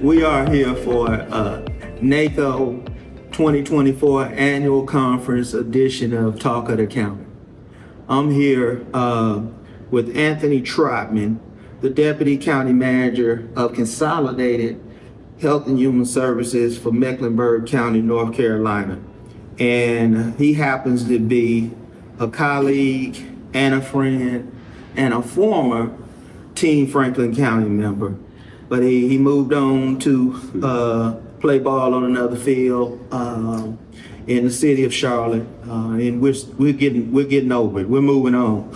We are here for NACO 2024 Annual Conference edition of Talk of the County. I'm here with Anthony Trotman, the Deputy County Manager of Consolidated Health and Human Services for Mecklenburg County, North Carolina. And he happens to be a colleague and a friend and a former Team Franklin County member. But he moved on to play ball on another field in the city of Charlotte, and we're getting over it. We're moving on.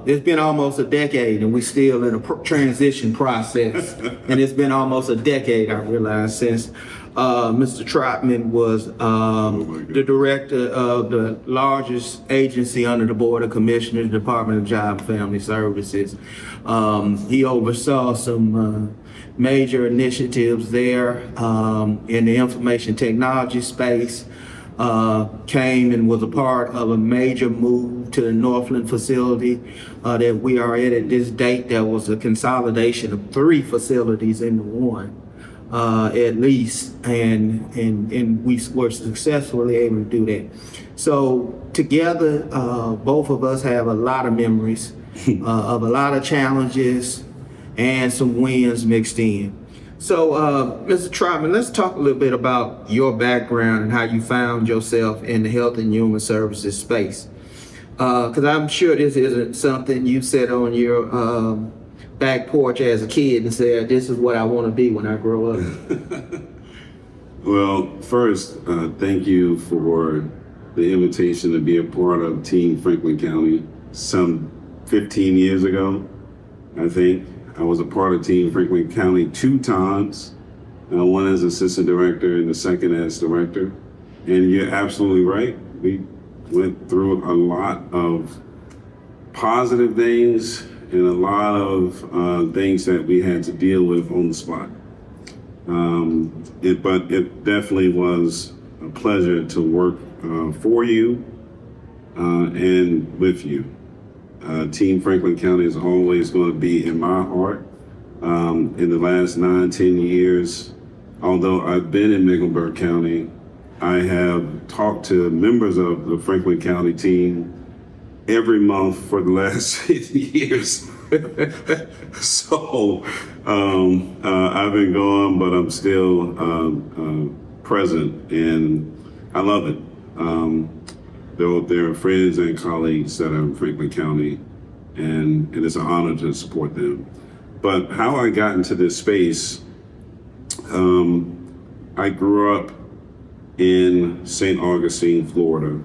It's been almost a decade, and we're still in a transition process. And it's been almost a decade, I realize, since Mr. Trotman was the director of the largest agency under the Board of Commissioners, Department of Job and Family Services. He oversaw some major initiatives there in the information technology space, came and was a part of a major move to the Northland facility that we are at this date. That was a consolidation of 3 facilities into one. At least, and we were successfully able to do that. So together, both of us have a lot of memories of a lot of challenges and some wins mixed in. So, Mr. Trotman, let's talk a little bit about your background and how you found yourself in the health and human services space. Because I'm sure this isn't something you said on your back porch as a kid and said, this is what I want to be when I grow up. Well, first, thank you for the invitation to be a part of Team Franklin County. Some 15 years ago, I think, I was a part of Team Franklin County 2 times, one as assistant director and the second as director. And you're absolutely right. We went through a lot of positive things and a lot of things that we had to deal with on the spot. But it definitely was a pleasure to work for you and with you. Team Franklin County is always going to be in my heart. In the last 9-10 years, although I've been in Mecklenburg County, I have talked to members of the Franklin County team every month for the last 50 years. So I've been gone, but I'm still present, and I love it. There are friends and colleagues that are in Franklin County, and it's an honor to support them. But how I got into this space, I grew up in St. Augustine, Florida,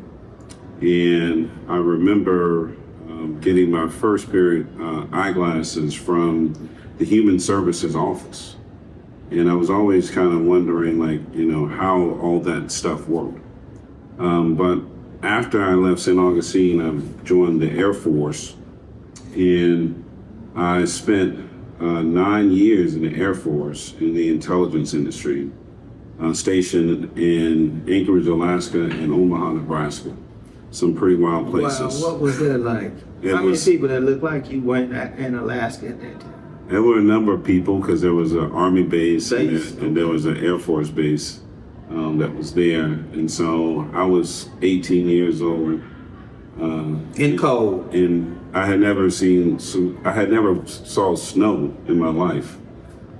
and I remember getting my first pair of eyeglasses from the Human Services office. And I was always kind of wondering, how all that stuff worked. But after I left St. Augustine, I joined the Air Force, and I spent 9 years in the Air Force in the intelligence industry, stationed in Anchorage, Alaska, and Omaha, Nebraska. Some pretty wild places. Wow, what was that like? How many people that looked like you were in Alaska at that time? There were a number of people, because there was an Army base and there was an Air Force base that was there. And so I was 18 years old. In cold. And I had never saw snow in my life.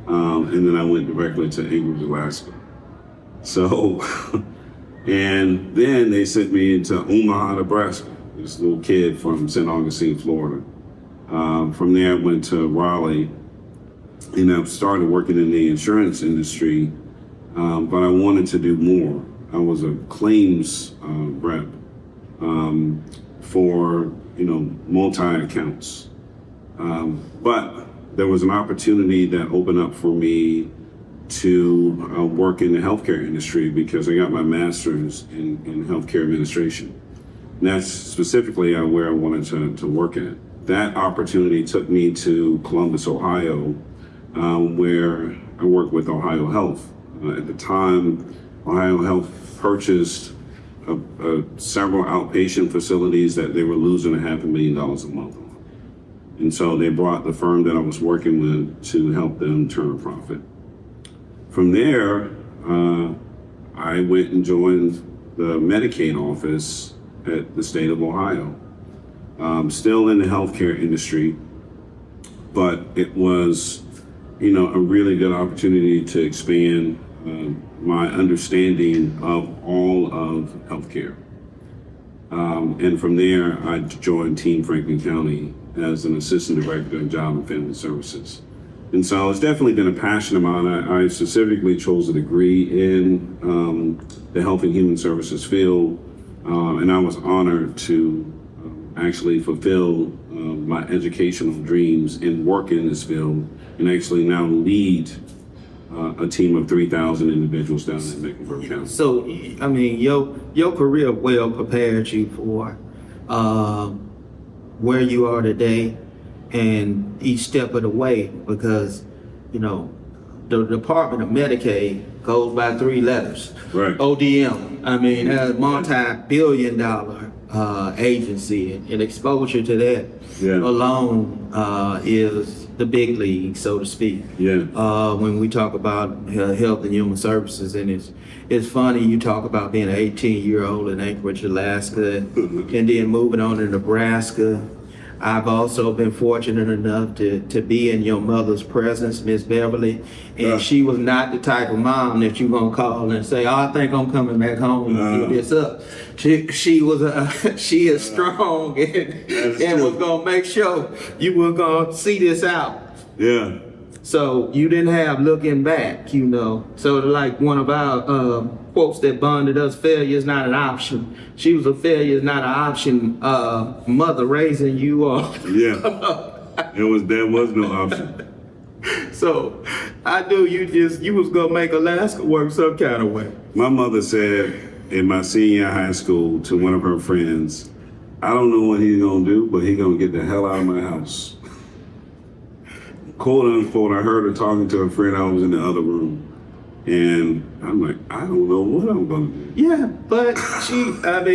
And then I went directly to Anchorage, Alaska. So, and then they sent me into Omaha, Nebraska, this little kid from St. Augustine, Florida. From there, I went to Raleigh, and I started working in the insurance industry, but I wanted to do more. I was a claims rep for multi-accounts. But there was an opportunity that opened up for me to work in the healthcare industry because I got my master's in healthcare administration. And that's specifically where I wanted to work at. That opportunity took me to Columbus, Ohio, where I worked with Ohio Health. At the time, Ohio Health purchased several outpatient facilities that they were losing $500,000 a month on. And so they brought the firm that I was working with to help them turn a profit. From there, I went and joined the Medicaid office at the state of Ohio. Still in the healthcare industry, but it was, a really good opportunity to expand my understanding of all of healthcare. And from there, I joined Team Franklin County as an assistant director of job and family services. And so it's definitely been a passion of mine. I specifically chose a degree in the health and human services field, and I was honored to actually fulfill my educational dreams and work in this field, and actually now lead a team of 3,000 individuals down in Mecklenburg County. So, I mean, your career well prepared you for where you are today and each step of the way, because, the Department of Medicaid goes by 3 letters. Right. ODM. I mean, that's a multi-billion-dollar agency, and exposure to that alone is the big league, so to speak. Yeah. When we talk about health and human services, and it's funny you talk about being an 18-year-old in Anchorage, Alaska, and then moving on to Nebraska. I've also been fortunate enough to be in your mother's presence, Miss Beverly, and she was not the type of mom that you gonna call and say, "Oh, I think I'm coming back home and get this up." She is strong and was gonna make sure you were gonna see this out. Yeah. So you didn't have looking back, So like one of our quotes that bonded us, failure is not an option. She was a failure is not an option mother raising you up. Yeah. There was no option. So I knew you was gonna make Alaska work some kind of way. My mother said in my senior high school to one of her friends, "I don't know what he's gonna do, but he's gonna get the hell out of my house." Quote unquote, I heard her talking to a friend. I was in the other room, and I'm like, I don't know what I'm gonna do. Yeah, but she had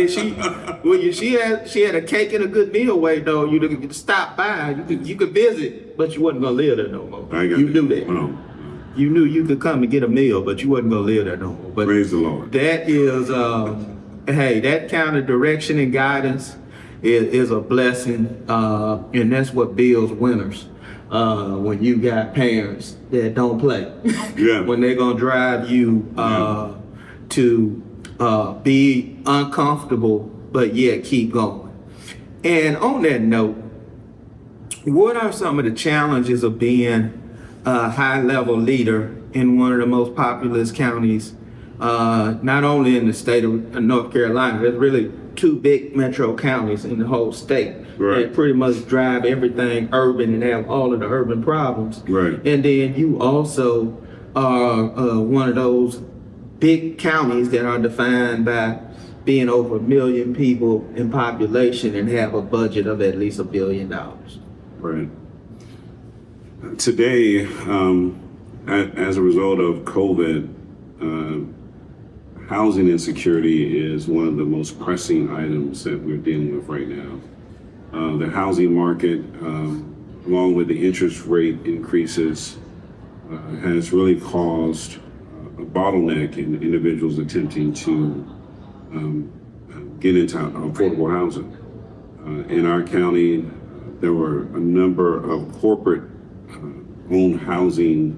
a cake and a good meal wait though. You could stop by, you could visit, but you wasn't gonna live there no more. You knew that. No. You knew you could come and get a meal, but you wasn't gonna live there no more. But praise the Lord. That is, hey, that kind of direction and guidance is a blessing, and that's what builds winners. When you got parents that don't play, when they're gonna drive you to be uncomfortable, but yet keep going. And on that note, what are some of the challenges of being a high-level leader in one of the most populous counties, not only in the state of North Carolina? There's really 2 big metro counties in the whole state that pretty much drive everything urban and have all of the urban problems. Right. And then you also are one of those big counties that are defined by being over 1 million people in population and have a budget of at least $1 billion. Right. Today, as a result of COVID, housing insecurity is one of the most pressing items that we're dealing with right now. The housing market, along with the interest rate increases, has really caused a bottleneck in individuals attempting to get into affordable housing. In our county, there were a number of corporate owned housing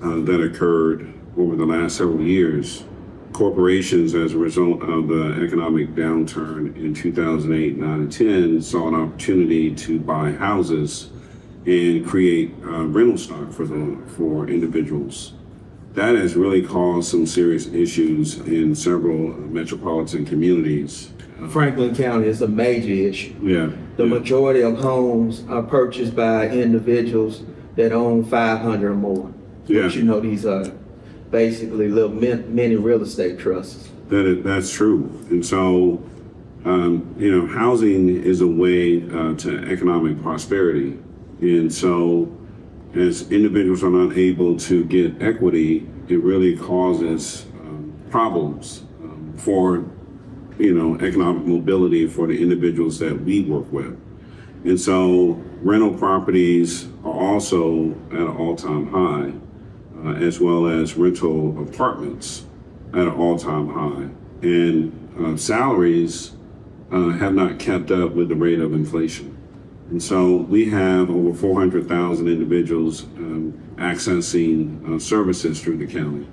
that occurred over the last several years. Corporations, as a result of the economic downturn in 2008, 9, and 10, saw an opportunity to buy houses and create rental stock for individuals. That has really caused some serious issues in several metropolitan communities. Franklin County is a major issue. The majority of homes are purchased by individuals that own 500 or more. But these are basically little mini real estate trusts. That's true. And so, housing is a way to economic prosperity. And so, as individuals are not able to get equity, it really causes problems for, economic mobility for the individuals that we work with. And so, rental properties are also at an all-time high. as well as rental apartments at an all-time high. And salaries have not kept up with the rate of inflation. And so we have over 400,000 individuals accessing services through the county,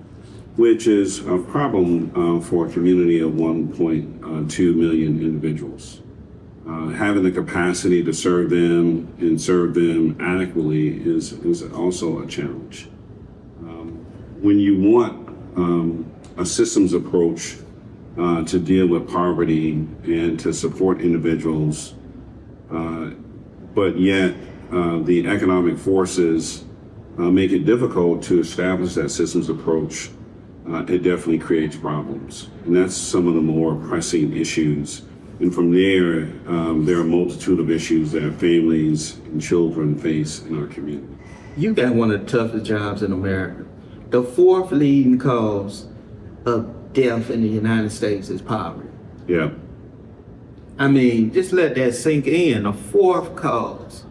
which is a problem for a community of 1.2 million individuals. Having the capacity to serve them and serve them adequately is also a challenge. When you want a systems approach to deal with poverty and to support individuals, but yet the economic forces make it difficult to establish that systems approach, it definitely creates problems. And that's some of the more pressing issues. And from there, there are a multitude of issues that families and children face in our community. You got one of the toughest jobs in America. The fourth leading cause of death in the United States is poverty. Yeah. I mean, just let that sink in. The fourth cause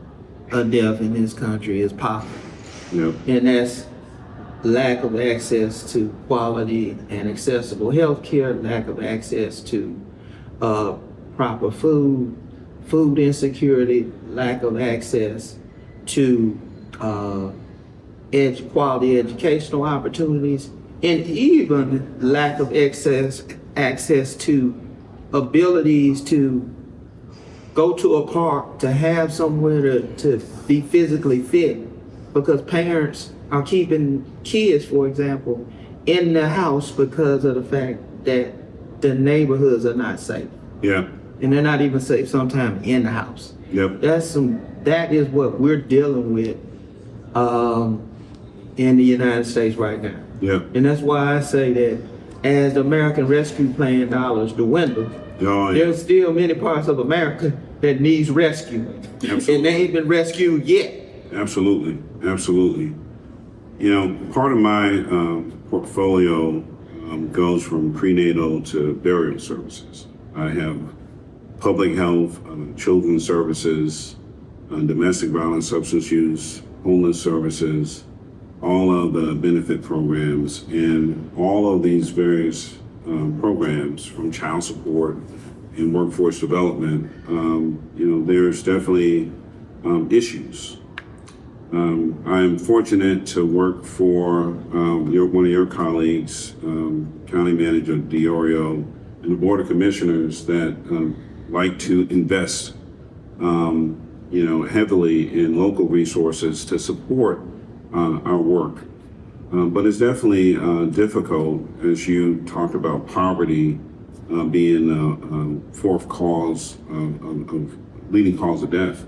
of death in this country is poverty. Yeah. And that's lack of access to quality and accessible health care, lack of access to proper food insecurity, lack of access to quality educational opportunities, and even lack of access to abilities to go to a park, to have somewhere to be physically fit, because parents are keeping kids, for example, in the house because of the fact that the neighborhoods are not safe. Yeah. And they're not even safe sometimes in the house. Yep. That is what we're dealing with in the United States right now. Yep. And that's why I say that as the American Rescue Plan dollars dwindle, there's still many parts of America that needs rescue. Absolutely. And they ain't been rescued yet. Absolutely. Absolutely. You know, part of my portfolio goes from prenatal to burial services. I have public health, children's services, domestic violence, substance use, homeless services, all of the benefit programs, and all of these various programs from child support and workforce development. You know, there's definitely issues. I'm fortunate to work for one of your colleagues, County Manager Diorio, and the Board of Commissioners that like to invest, heavily in local resources to support our work. But it's definitely difficult as you talk about poverty being the fourth cause of leading cause of death.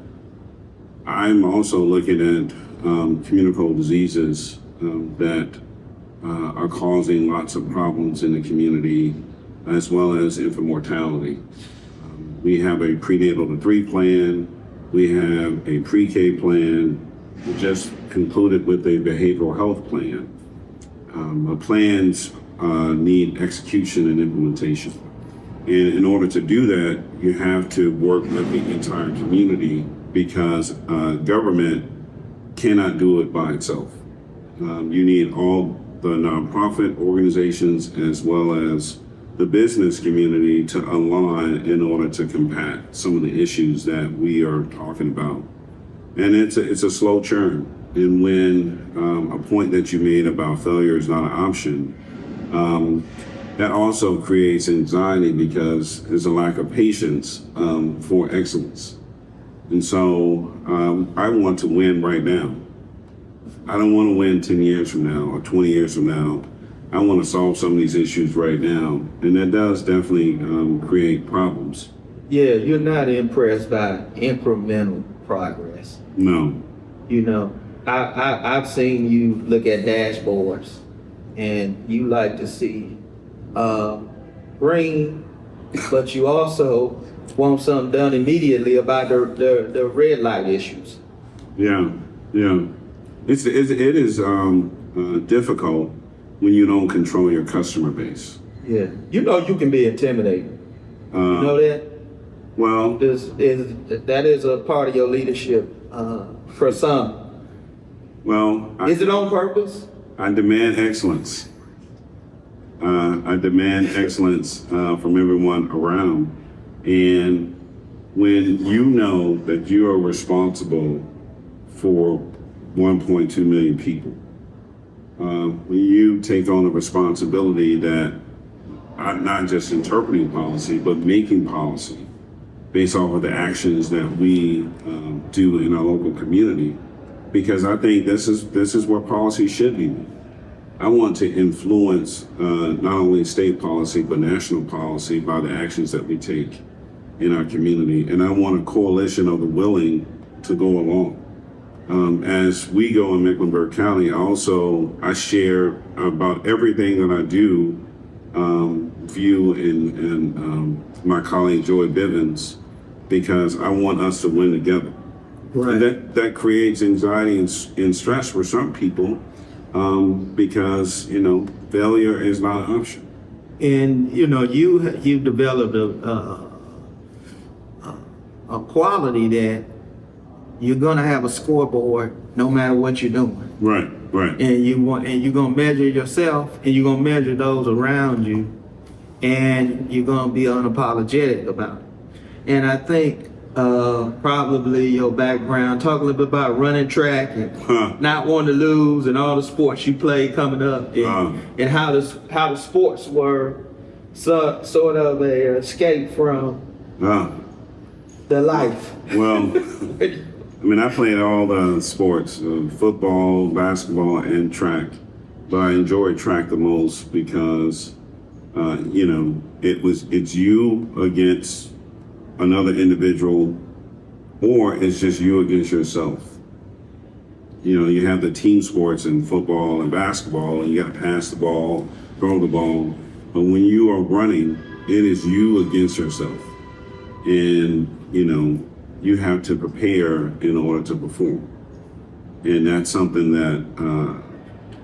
I'm also looking at communicable diseases that are causing lots of problems in the community, as well as infant mortality. We have a prenatal to 3 plan. We have a pre-K plan. We just concluded with a behavioral health plan. Plans need execution and implementation. And in order to do that, you have to work with the entire community, because government cannot do it by itself. You need all the nonprofit organizations as well as the business community to align in order to combat some of the issues that we are talking about. And it's a slow churn. And when a point that you made about failure is not an option, that also creates anxiety because there's a lack of patience for excellence. And so I want to win right now. I don't want to win 10 years from now or 20 years from now. I want to solve some of these issues right now. And that does definitely create problems. Yeah, you're not impressed by incremental progress. No. You know, I've seen you look at dashboards and you like to see green, but you also want something done immediately about the red light issues. Yeah. It is difficult when you don't control your customer base. Yeah, you know you can be intimidating. You know that? Well, That is a part of your leadership for some. well, Is it on purpose? I demand excellence. I demand excellence from everyone around. And when you know that you are responsible for 1.2 million people, when you take on the responsibility that I'm not just interpreting policy, but making policy based off of the actions that we do in our local community, because I think this is what policy should be. I want to influence not only state policy, but national policy by the actions that we take in our community. And I want a coalition of the willing to go along. As we go in Mecklenburg County, I share about everything that I do, view and my colleague Joy Bivens, because I want us to win together. Right. And that creates anxiety and stress for some people, because failure is not an option. And you developed a quality that you're gonna have a scoreboard no matter what you're doing. Right. And you're gonna measure yourself, and you're gonna measure those around you, and you're gonna be unapologetic about it. And I think probably your background, talk a little bit about running track and not wanting to lose, and all the sports you played coming up, and how the sports were sort of a escape from the life. Well, I played all the sports, football, basketball, and track, but I enjoyed track the most because, it's you against another individual, or it's just you against yourself. You have the team sports in football and basketball, and you got to pass the ball, throw the ball, but when you are running, it is you against yourself. And, you have to prepare in order to perform. And that's something that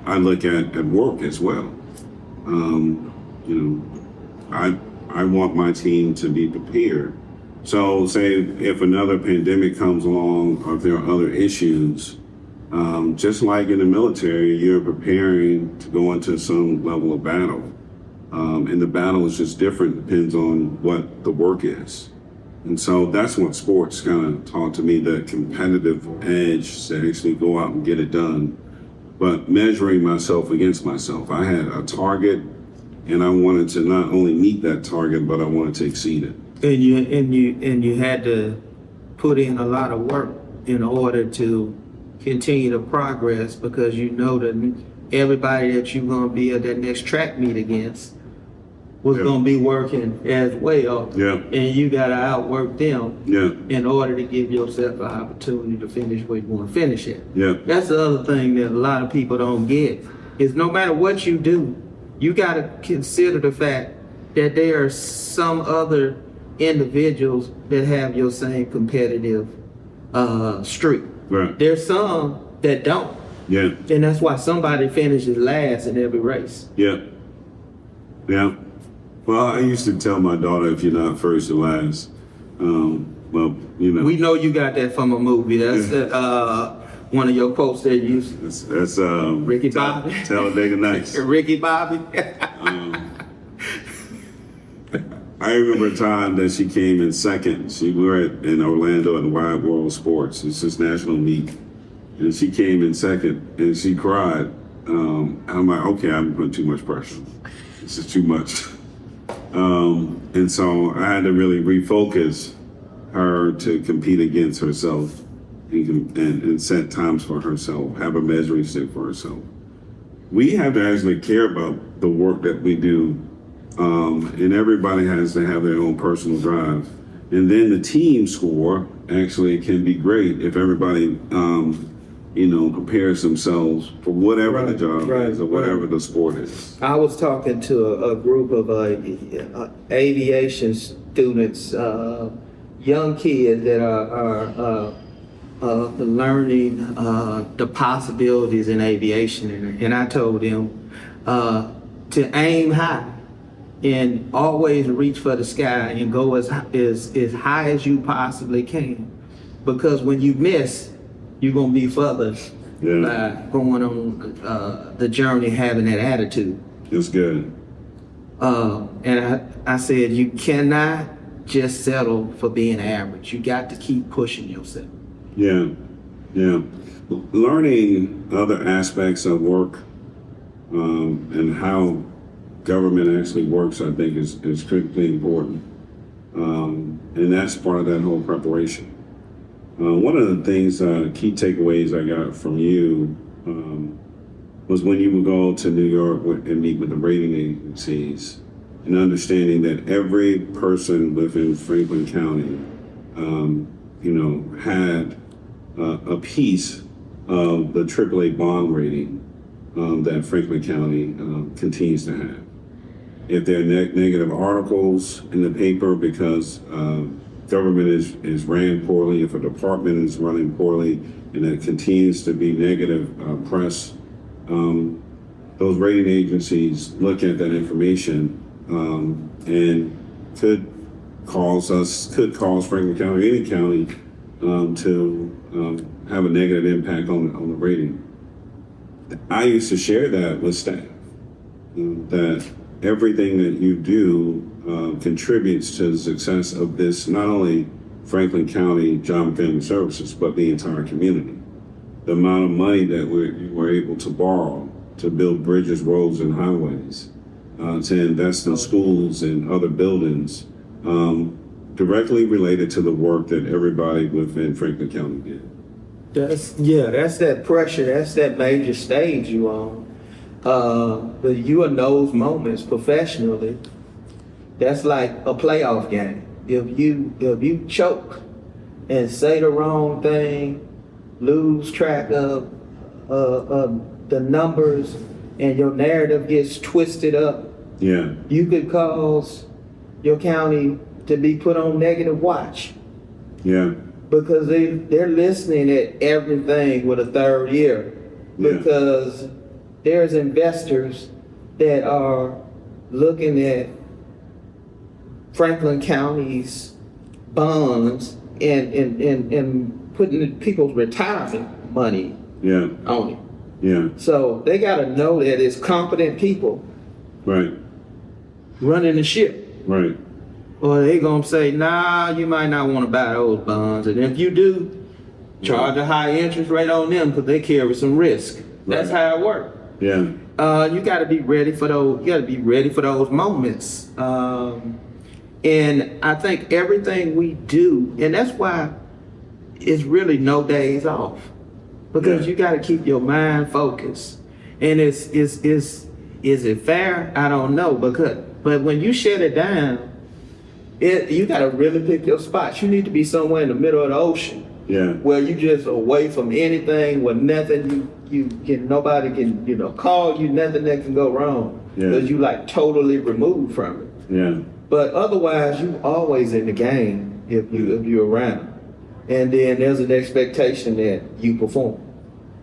I look at work as well. I want my team to be prepared. So say if another pandemic comes along, or if there are other issues, just like in the military, you're preparing to go into some level of battle. And the battle is just different, depends on what the work is. And so that's what sports kind of taught to me, the competitive edge to actually go out and get it done. But measuring myself against myself, I had a target, and I wanted to not only meet that target, but I wanted to exceed it. And you had to put in a lot of work in order to continue to progress, because that everybody that you're going to be at that next track meet against was going to be working as well. Yeah. And you got to outwork them in order to give yourself an opportunity to finish where you want to finish at. Yeah. That's the other thing that a lot of people don't get, is no matter what you do, you got to consider the fact that there are some other individuals that have your same competitive streak. Right. There's some that don't. Yeah. And that's why somebody finishes last in every race. Yeah. Well, I used to tell my daughter, if you're not first, you're last. We know you got that from a movie. That's one of your quotes that you used. That's Ricky Bobby. Talladega Nights. Ricky Bobby. I remember a time that she came in second. We were in Orlando at the Wide World Sports. It's this national meet. And she came in second, and she cried. I'm like, okay, I'm putting too much pressure. This is too much. And so I had to really refocus her to compete against herself and set times for herself, have a measuring stick for herself. We have to actually care about the work that we do, and everybody has to have their own personal drive. And then the team score actually can be great if everybody, prepares themselves for whatever the job is or whatever the sport is. I was talking to a group of aviation students, young kids that are learning the possibilities in aviation, and I told them to aim high and always reach for the sky and go as high as you possibly can, because when you miss, you're gonna be further by going on the journey, having that attitude. It's good. And I said, you cannot just settle for being average. You got to keep pushing yourself. Yeah. Learning other aspects of work and how government actually works, I think, is critically important. And that's part of that whole preparation. One of the things, key takeaways I got from you was when you would go to New York and meet with the rating agencies, and understanding that every person within Franklin County, had a piece of the AAA bond rating that Franklin County continues to have. If there are negative articles in the paper because government is ran poorly, if a department is running poorly, and it continues to be negative press, those rating agencies look at that information and could cause Franklin County, any county, to have a negative impact on the rating. I used to share that with staff, that everything that you do contributes to the success of this, not only Franklin County Job and Family Services, but the entire community. The amount of money that we're able to borrow to build bridges, roads, and highways, to invest in schools and other buildings, directly related to the work that everybody within Franklin County did. That's that pressure. That's that major stage you on. But you in those moments professionally, that's like a playoff game. If you choke and say the wrong thing, lose track of the numbers, and your narrative gets twisted up, you could cause your county to be put on negative watch. Because they're listening at everything with a third ear. Because there's investors that are looking at Franklin County's bonds and putting people's retirement money on it. So they got to know that it's competent people running the ship. Or they gonna say, nah, you might not want to buy those bonds, and if you do, charge a high interest rate on them because they carry some risk. That's how it works. You got to be ready for those. You got to be ready for those moments. And I think everything we do, and that's why it's really no days off, because you got to keep your mind focused. And is it fair? I don't know, but when you shut it down, you got to really pick your spots. You need to be somewhere in the middle of the ocean, where you just away from anything, where nothing nobody can call you, nothing that can go wrong, because you like totally removed from it. But otherwise, you always in the game if you're around, and then there's an expectation that you perform.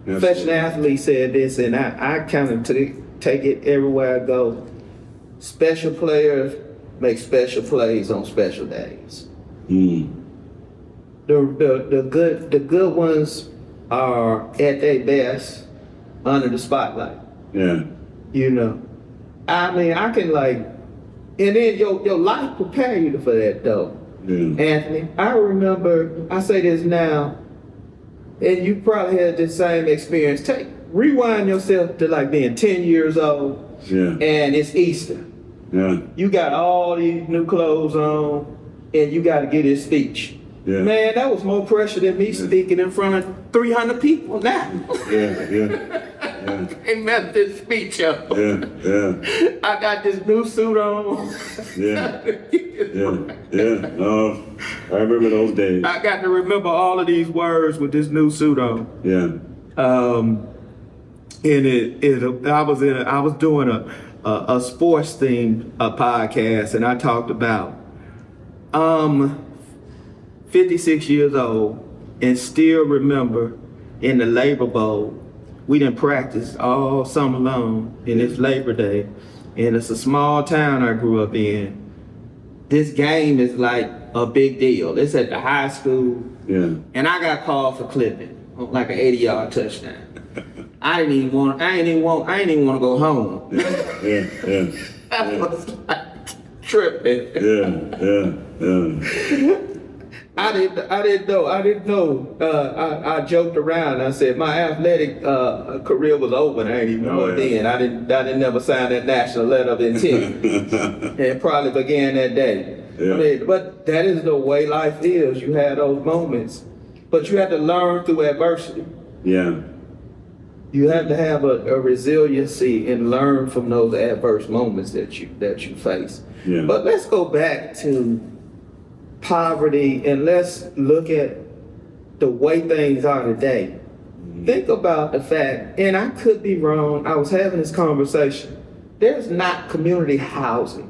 Professional athlete said this, and I kind of take it everywhere I go. Special players make special plays on special days. The good ones are at their best under the spotlight. I mean, I can and then your life prepare you for that though. Anthony, I remember, I say this now, and you probably had the same experience. Rewind yourself to being 10 years old, and it's Easter. You got all these new clothes on, and you got to get this speech. Man, that was more pressure than me speaking in front of 300 people now. Ain't met this speech up. I got this new suit on. I remember those days. I got to remember all of these words with this new suit on. And I was doing a sports themed podcast, and I talked about 56 years old and still remember in the Labor Bowl, we didn't practice all summer long, and it's Labor Day, and it's a small town I grew up in. This game is like a big deal. It's at the high school, and I got called for clipping, like an 80-yard touchdown. I ain't even want to go home. Yeah. I was like tripping. Yeah. I didn't know. I joked around. I said my athletic career was over, and I ain't even know then. I didn't never sign that national letter of intent. It probably began that day. Yeah. I mean, but that is the way life is. You have those moments, but you have to learn through adversity. Yeah. You have to have a resiliency and learn from those adverse moments that you face. Yeah. But let's go back to poverty and let's look at the way things are today. Think about the fact, and I could be wrong, I was having this conversation. There's not community housing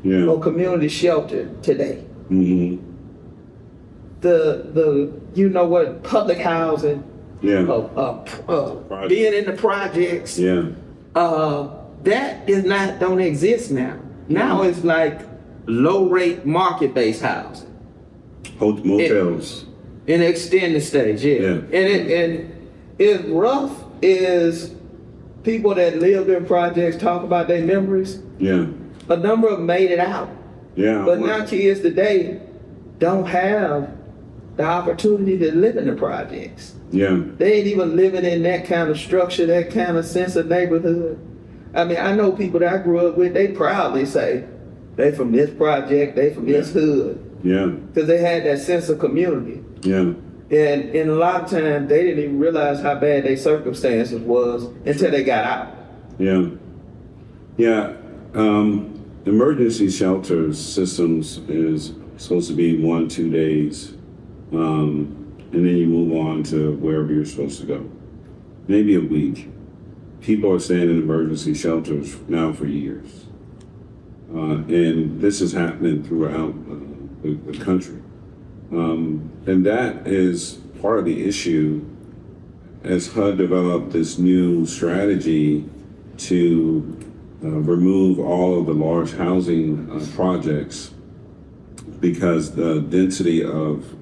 or community shelter today. Mm-hmm. The public housing, being in the projects, that don't exist now. Now it's like low rate market based housing. Motels. In the extended stage, And it's rough is people that lived in projects talk about their memories. Yeah. A number of them made it out. Yeah. But now kids today don't have the opportunity to live in the projects. Yeah. They ain't even living in that kind of structure, that kind of sense of neighborhood. I mean, I know people that I grew up with, they proudly say they from this project, they from this hood. Yeah. Because they had that sense of community. Yeah. And a lot of times they didn't even realize how bad their circumstances was until they got out. Yeah. Yeah. Emergency shelter systems is supposed to be 1-2 days. And then you move on to wherever you're supposed to go. Maybe a week. People are staying in emergency shelters now for years. And this is happening throughout the country. And that is part of the issue as HUD developed this new strategy to remove all of the large housing projects because the density of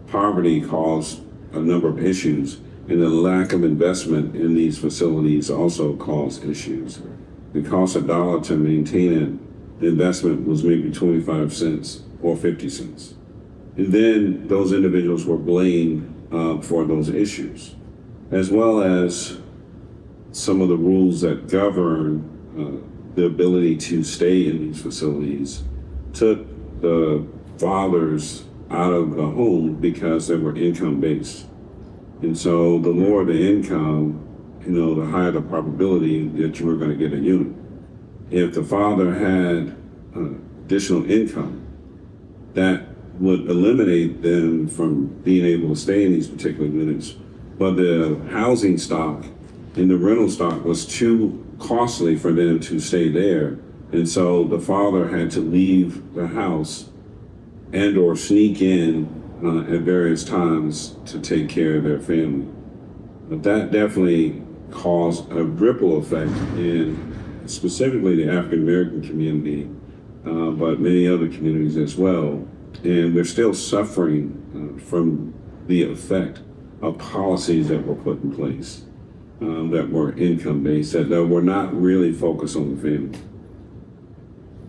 poverty caused a number of issues, and the lack of investment in these facilities also caused issues. It costs $1 to maintain it. The investment was maybe 25 cents or 50 cents. And then those individuals were blamed for those issues, as well as some of the rules that govern the ability to stay in these facilities took the fathers out of the home because they were income-based. And so the lower the income, the higher the probability that you were going to get a unit. If the father had additional income, that would eliminate them from being able to stay in these particular units. But the housing stock and the rental stock was too costly for them to stay there. And so the father had to leave the house and or sneak in at various times to take care of their family. But that definitely caused a ripple effect in specifically the African American community, but many other communities as well. And we're still suffering from the effect of policies that were put in place that were income-based, that were not really focused on the family.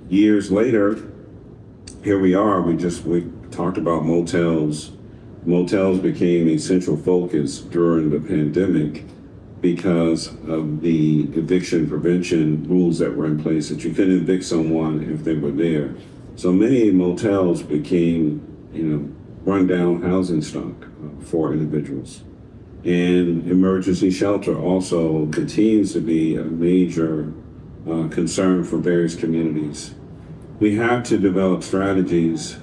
Years later, here we are, we talked about motels. Motels became a central focus during the pandemic because of the eviction prevention rules that were in place, that you couldn't evict someone if they were there. So many motels became, rundown housing stock for individuals. And emergency shelter also continues to be a major concern for various communities. We have to develop strategies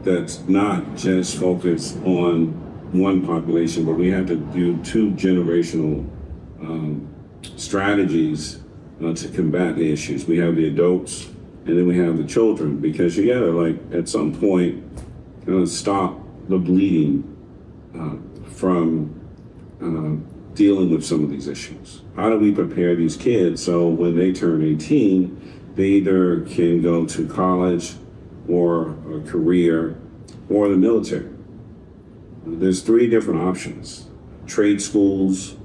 that's not just focused on one population, but we have to do 2 generational strategies to combat the issues. We have the adults and then we have the children, because you gotta, at some point, stop the bleeding from dealing with some of these issues. How do we prepare these kids so when they turn 18, they either can go to college or a career or the military? There's 3 different options: trade schools,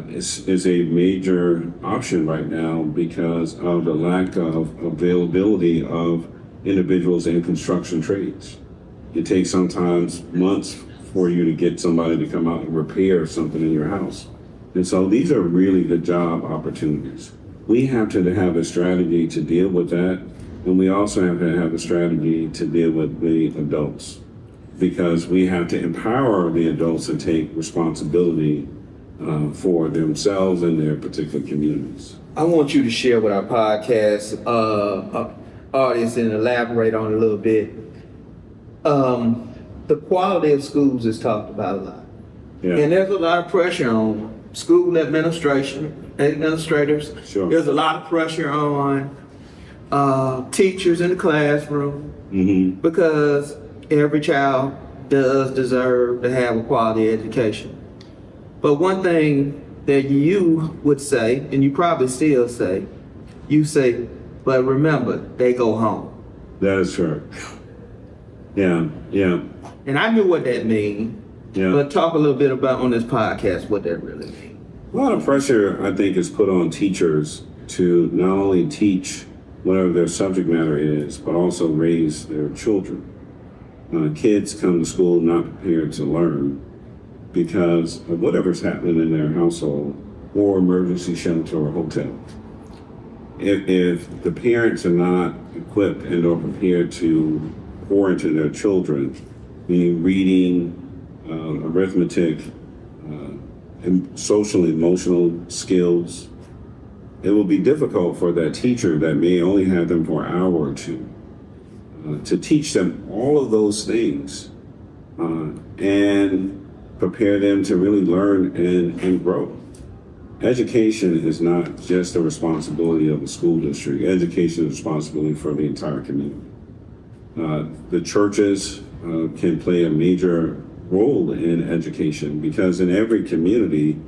is a major option right now because of the lack of availability of individuals in construction trades. It takes sometimes months for you to get somebody to come out and repair something in your house. And so these are really good job opportunities. We have to have a strategy to deal with that. And we also have to have a strategy to deal with the adults, because we have to empower the adults to take responsibility for themselves and their particular communities. I want you to share with our podcast audience and elaborate on it a little bit. The quality of schools is talked about a lot. Yeah. And there's a lot of pressure on school administrators. Sure. There's a lot of pressure on teachers in the classroom, because every child does deserve to have a quality education. But one thing that you would say, and you probably still say, but remember, they go home. That is true. Yeah. And I knew what that means, Yeah. but talk a little bit about on this podcast what that really means. A lot of pressure, I think, is put on teachers to not only teach whatever their subject matter is, but also raise their children. Kids come to school not prepared to learn because of whatever's happening in their household or emergency shelter or hotel. If the parents are not equipped and or prepared to pour into their children, meaning reading, arithmetic, and social emotional skills, it will be difficult for that teacher that may only have them for an hour or two to teach them all of those things and prepare them to really learn and grow. Education is not just a responsibility of the school district. Education is a responsibility for the entire community. The churches can play a major role in education because in every community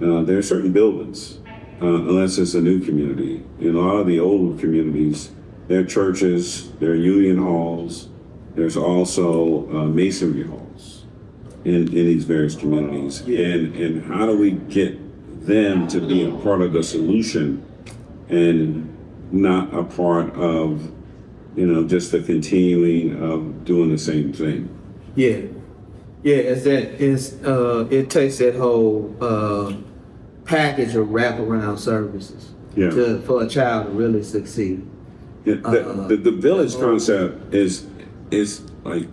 there are certain buildings, unless it's a new community. In a lot of the older communities, there are churches, there are union halls, there's also masonry halls in these various communities. And how do we get them to be a part of the solution and not a part of, just the continuing of doing the same thing? Yeah, it takes that whole package of wraparound services for a child to really succeed. Yeah, the village concept is like,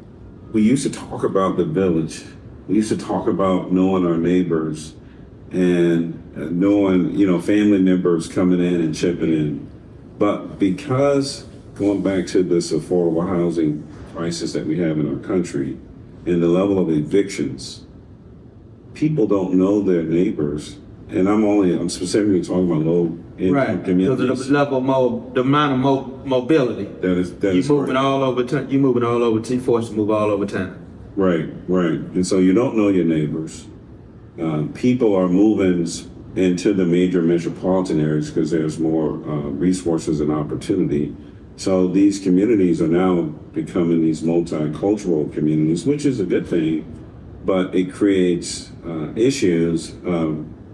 we used to talk about the village. We used to talk about knowing our neighbors and knowing, family members coming in and chipping in. But because going back to this affordable housing crisis that we have in our country and the level of evictions, people don't know their neighbors. And I'm specifically talking about low income communities. Because the amount of mobility. That is you're moving all over town. You're forced to move all over town. Right. And so you don't know your neighbors. People are moving into the major metropolitan areas because there's more resources and opportunity. So these communities are now becoming these multicultural communities, which is a good thing, but it creates issues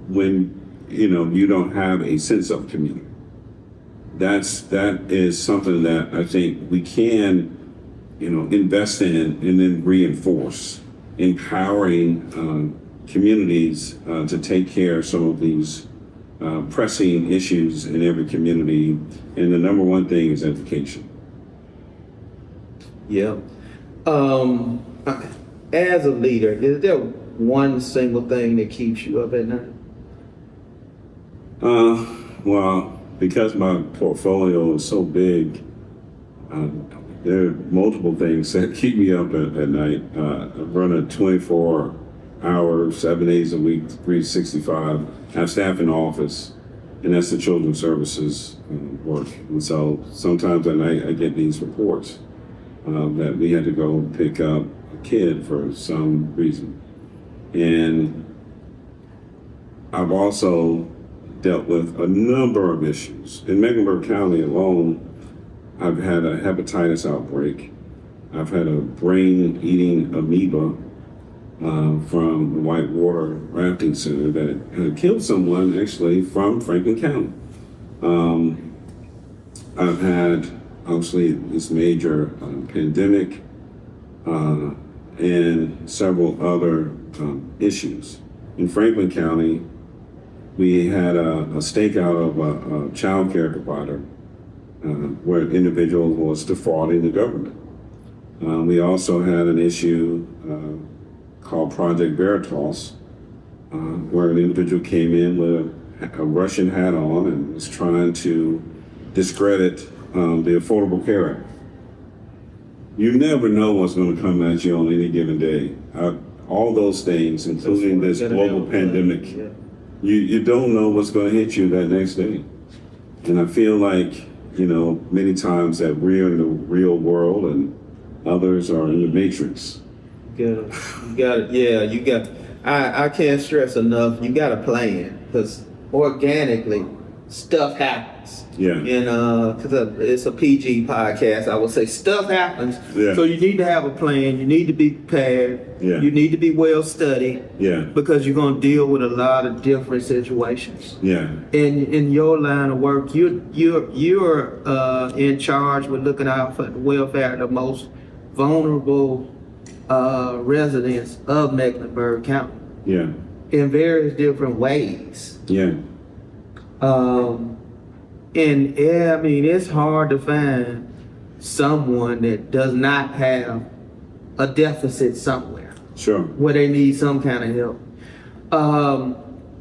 when you don't have a sense of community. That is something that I think we can invest in and then reinforce, empowering communities to take care of some of these pressing issues in every community. And the number one thing is education. Yeah. As a leader, is there one single thing that keeps you up at night? Well, because my portfolio is so big, there are multiple things that keep me up at night. I run a 24-hour, 7 days a week, 365. I have staff in the office, and that's the children's services work. And so sometimes at night I get these reports that we had to go pick up a kid for some reason. And I've also dealt with a number of issues. In Mecklenburg County alone, I've had a hepatitis outbreak. I've had a brain-eating amoeba. from the Whitewater Rafting Center that had killed someone actually from Franklin County. I've had obviously this major pandemic and several other issues. In Franklin County, we had a stakeout of a child care provider where an individual was defrauding the government. We also had an issue called Project Veritas, where an individual came in with a Russian hat on and was trying to discredit the Affordable Care Act. You never know what's going to come at you on any given day. All those things, including this global pandemic, you don't know what's going to hit you that next day. And I feel like, many times that we're in the real world and others are in the matrix. You got it. Yeah, you got. I can't stress enough. You got a plan because organically, stuff happens. Yeah. And because it's a PG podcast, I would say stuff happens. Yeah. So you need to have a plan. You need to be prepared. Yeah. You need to be well studied. Yeah. Because you're gonna deal with a lot of different situations. Yeah. In your line of work, you're in charge with looking out for the welfare of the most vulnerable residents of Mecklenburg County. Yeah. In various different ways. Yeah. And yeah, I mean, it's hard to find someone that does not have a deficit somewhere Sure. where they need some kind of help.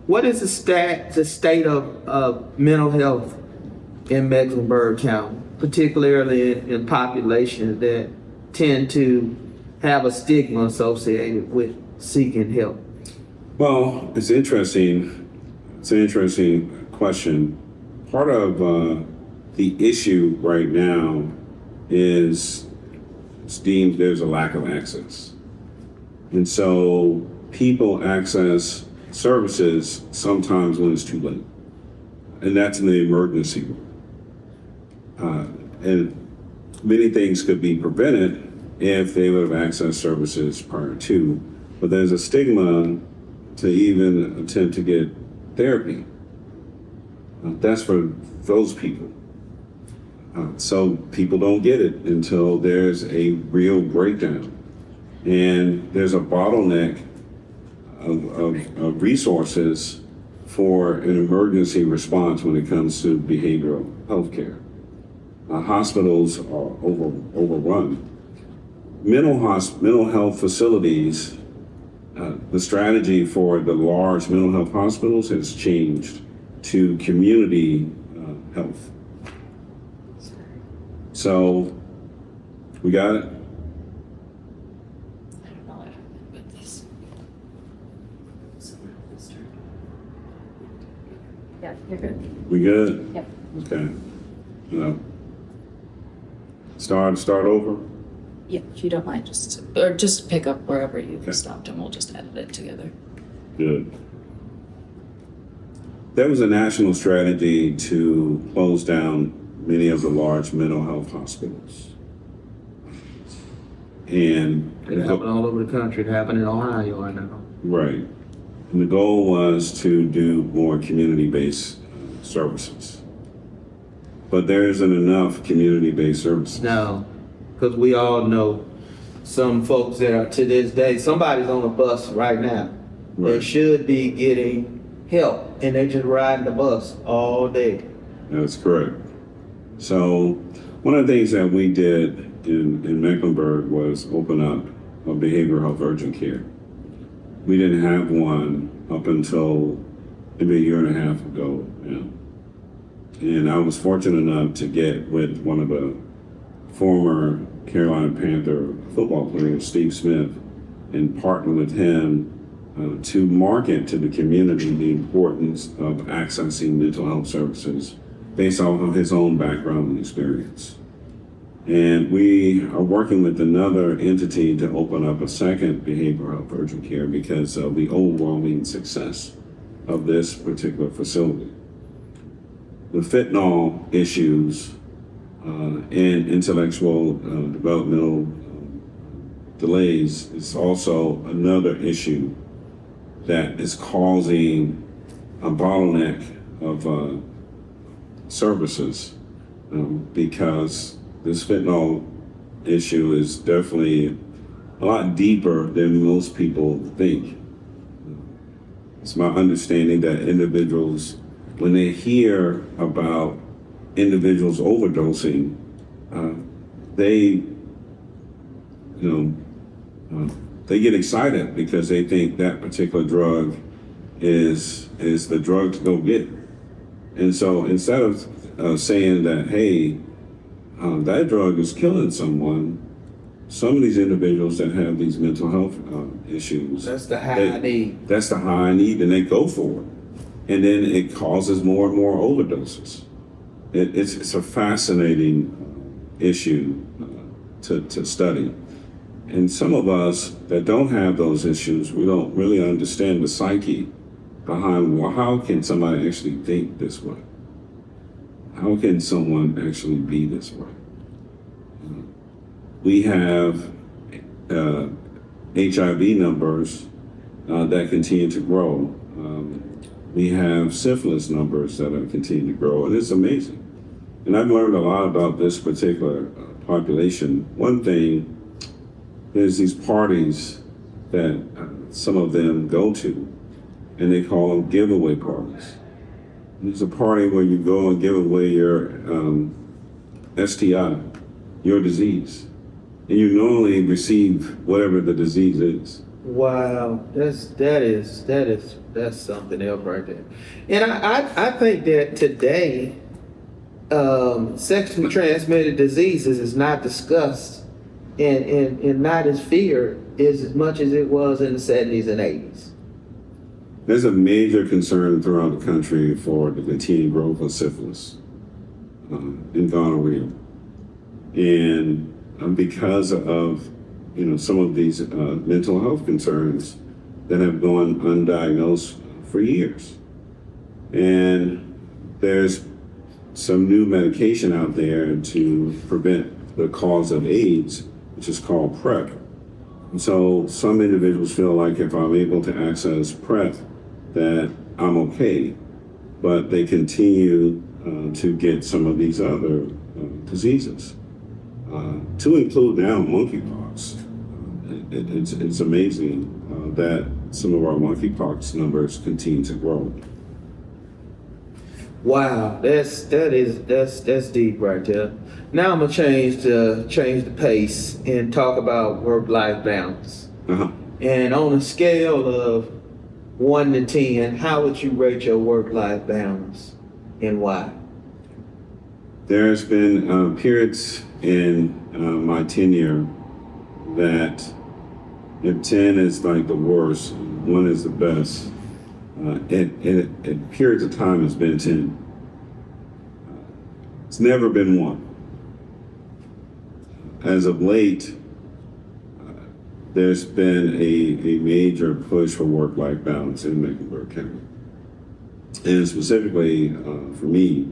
What is the state of mental health in Mecklenburg County, particularly in populations that tend to have a stigma associated with seeking help? Well, it's interesting. It's an interesting question. Part of the issue right now is it's deemed there's a lack of access. And so people access services sometimes when it's too late. And that's in the emergency room. And many things could be prevented if they would have accessed services prior to. But there's a stigma to even attempt to get therapy. That's for those people. So people don't get it until there's a real breakdown. And there's a bottleneck of resources for an emergency response when it comes to behavioral health care. Hospitals are overrun. Mental health facilities, the strategy for the large mental health hospitals has changed to community health. So, we got it? I don't know what happened with this. Yeah, you're good. We good? Yep. Okay. Start over? Yeah, if you don't mind, just pick up wherever you stopped and we'll just edit it together. Good. There was a national strategy to close down many of the large mental health hospitals. And It happened all over the country. It happened in Ohio, I know. right. And the goal was to do more community-based services. But there isn't enough community-based services. No, because we all know some folks that are to this day, somebody's on a bus right now. They Right. should be getting help and they just riding the bus all day. That's correct. So one of the things that we did in Mecklenburg was open up a behavioral health urgent care. We didn't have one up until maybe a year and a half ago. And I was fortunate enough to get with one of the former Carolina Panther football players, Steve Smith, and partner with him to market to the community the importance of accessing mental health services based off of his own background and experience. And we are working with another entity to open up a second behavioral health urgent care because of the overwhelming success of this particular facility. The fentanyl issues and intellectual developmental delays is also another issue that is causing a bottleneck of services, because this fentanyl issue is definitely a lot deeper than most people think. It's my understanding that individuals, when they hear about individuals overdosing, they get excited because they think that particular drug is the drug to go get. And so instead of saying that, hey, that drug is killing someone, some of these individuals that have these mental health issues, That's the high need. That's the high need, and they go for it. And then it causes more and more overdoses. It's a fascinating issue to study. And some of us that don't have those issues, we don't really understand the psyche behind, well, how can somebody actually think this way? How can someone actually be this way? We have HIV numbers that continue to grow. We have syphilis numbers that are continuing to grow, and it's amazing. And I've learned a lot about this particular population. One thing, there's these parties that some of them go to, and they call them giveaway parties. It's a party where you go and give away your STI, your disease, and you normally receive whatever the disease is. Wow, that's something else right there. And I think that today, sexually transmitted diseases is not discussed and not as feared as much as it was in the 70s and 80s. There's a major concern throughout the country for the continued growth of syphilis and gonorrhea. And because of some of these mental health concerns that have gone undiagnosed for years. And there's some new medication out there to prevent the cause of AIDS, which is called PrEP. And so some individuals feel like if I'm able to access PrEP, that I'm okay, but they continue to get some of these other diseases, to include now monkeypox. It's amazing that some of our monkeypox numbers continue to grow. Wow, that's deep right there. Now I'm gonna change the pace and talk about work-life balance. Uh-huh. And on a scale of 1 to 10, how would you rate your work-life balance and why? There's been periods in my tenure that if 10 is like the worst, 1 is the best. At periods of time it's been 10. It's never been 1. As of late, there's been a major push for work-life balance in Mecklenburg County. And specifically for me,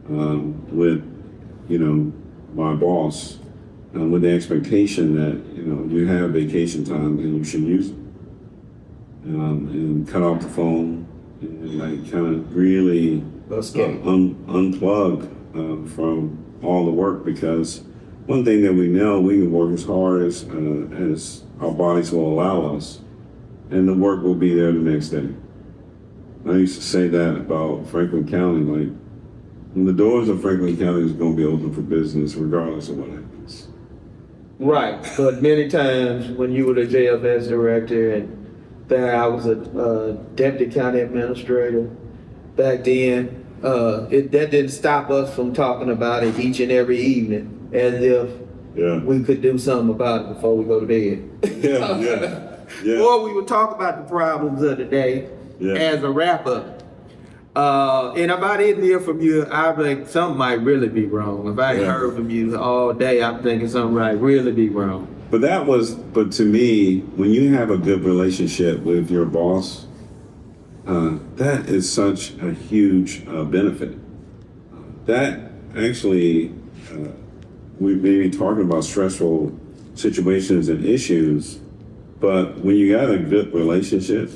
with, my boss, with the expectation that, you have vacation time and you should use it. And cut off the phone and like kind of really unplug from all the work, because one thing that we know, we can work as hard as our bodies will allow us, and the work will be there the next day. I used to say that about Franklin County, like the doors of Franklin County is going to be open for business regardless of what happens. Right, but many times when you were the JFS director and there I was a deputy county administrator back then, that didn't stop us from talking about it each and every evening as if we could do something about it before we go to bed. Yeah. Or we would talk about the problems of the day as a wrap-up. And if I didn't hear from you, I think something might really be wrong. If I heard from you all day, I'm thinking something might really be wrong. But to me, when you have a good relationship with your boss, that is such a huge benefit. That actually, we may be talking about stressful situations and issues. But when you got a good relationship,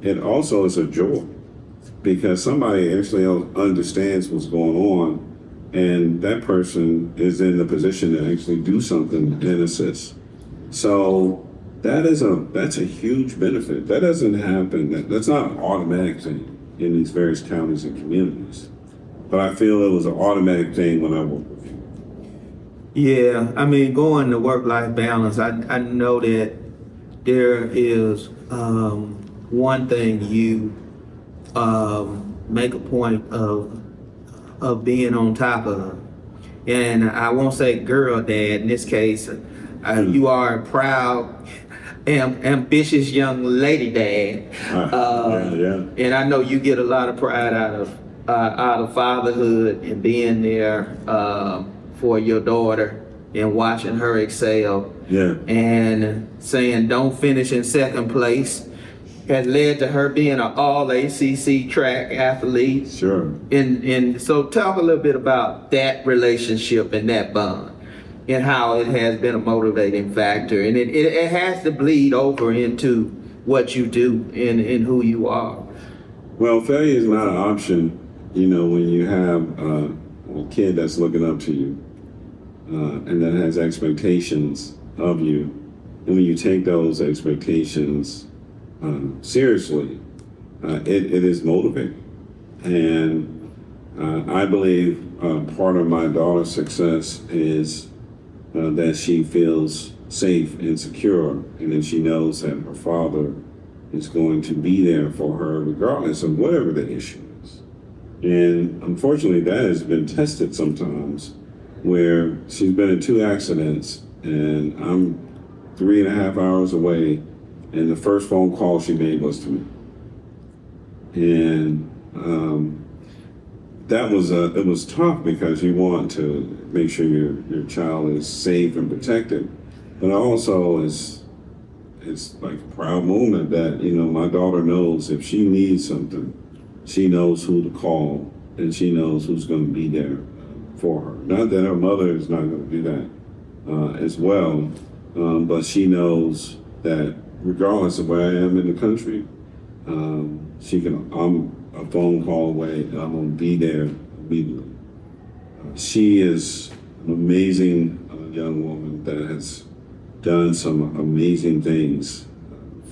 it also is a joy because somebody actually understands what's going on, and that person is in the position to actually do something and assist. So that's a huge benefit. That doesn't happen. That's not an automatic thing in these various counties and communities. But I feel it was an automatic thing when I worked with you. Yeah, I mean, going to work-life balance, I know that there is one thing you make a point of being on top of. And I won't say girl dad in this case. You are a proud, ambitious young lady dad. And I know you get a lot of pride out of fatherhood and being there for your daughter and watching her excel. And saying don't finish in second place has led to her being an all ACC track athlete. Sure. And so talk a little bit about that relationship and that bond and how it has been a motivating factor. And it has to bleed over into what you do and who you are. Well, failure is not an option, when you have a kid that's looking up to you and that has expectations of you. And when you take those expectations seriously, it is motivating. And I believe part of my daughter's success is that she feels safe and secure, and that she knows that her father is going to be there for her regardless of whatever the issue is. And unfortunately, that has been tested sometimes, where she's been in 2 accidents, and I'm 3.5 hours away, and the first phone call she made was to me. And it was tough because you want to make sure your child is safe and protected, but also it's like a proud moment that my daughter knows if she needs something, she knows who to call, and she knows who's going to be there for her. Not that her mother is not going to do that as well, but she knows that regardless of where I am in the country, I'm a phone call away, and I'm going to be there immediately. She is an amazing young woman that has done some amazing things,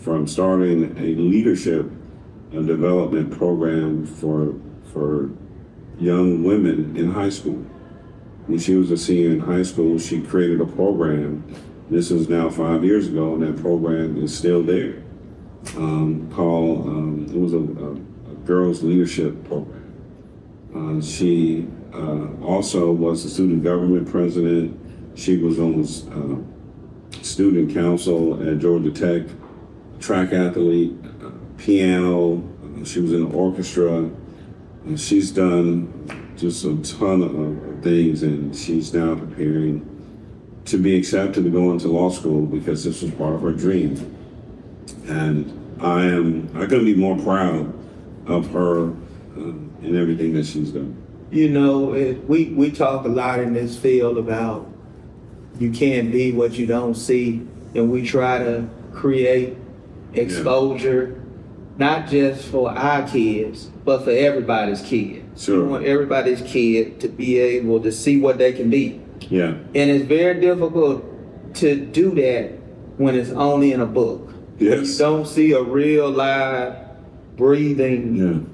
from starting a leadership and development program for young women in high school. When she was a senior in high school, she created a program. This was now 5 years ago, and that program is still there. It was a girls leadership program. She also was the student government president. She was on the student council at Georgia Tech, track athlete, piano. She was in the orchestra. She's done just a ton of things, and she's now preparing to be accepted to go into law school because this was part of her dream. And I couldn't be more proud of her and everything that she's done. We talk a lot in this field about you can't be what you don't see, and we try to create exposure, not just for our kids, but for everybody's kid. Sure. We want everybody's kid to be able to see what they can be. Yeah. And it's very difficult to do that when it's only in a book. Yes. You don't see a real live, breathing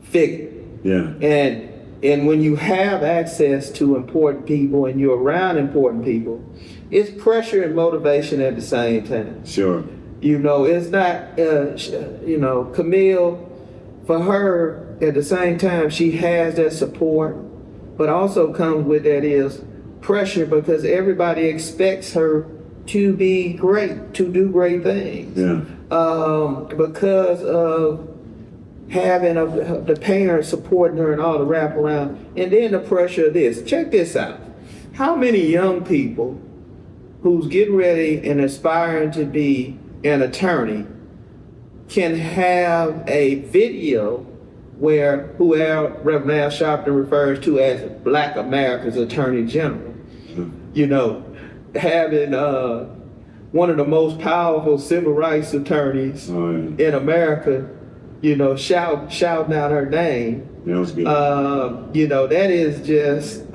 figure. Yeah. And when you have access to important people and you're around important people, it's pressure and motivation at the same time. Sure. It's not, Camille, for her, at the same time, she has that support, but also comes with that is pressure because everybody expects her to be great, to do great things. Yeah. Because of having the parents supporting her and all the wraparound, and then the pressure of this. Check this out. How many young people who's getting ready and aspiring to be an attorney can have a video where who Reverend Al Sharpton refers to as Black America's Attorney General, having one of the most powerful civil rights attorneys in America, shouting out her name. That was good. That is just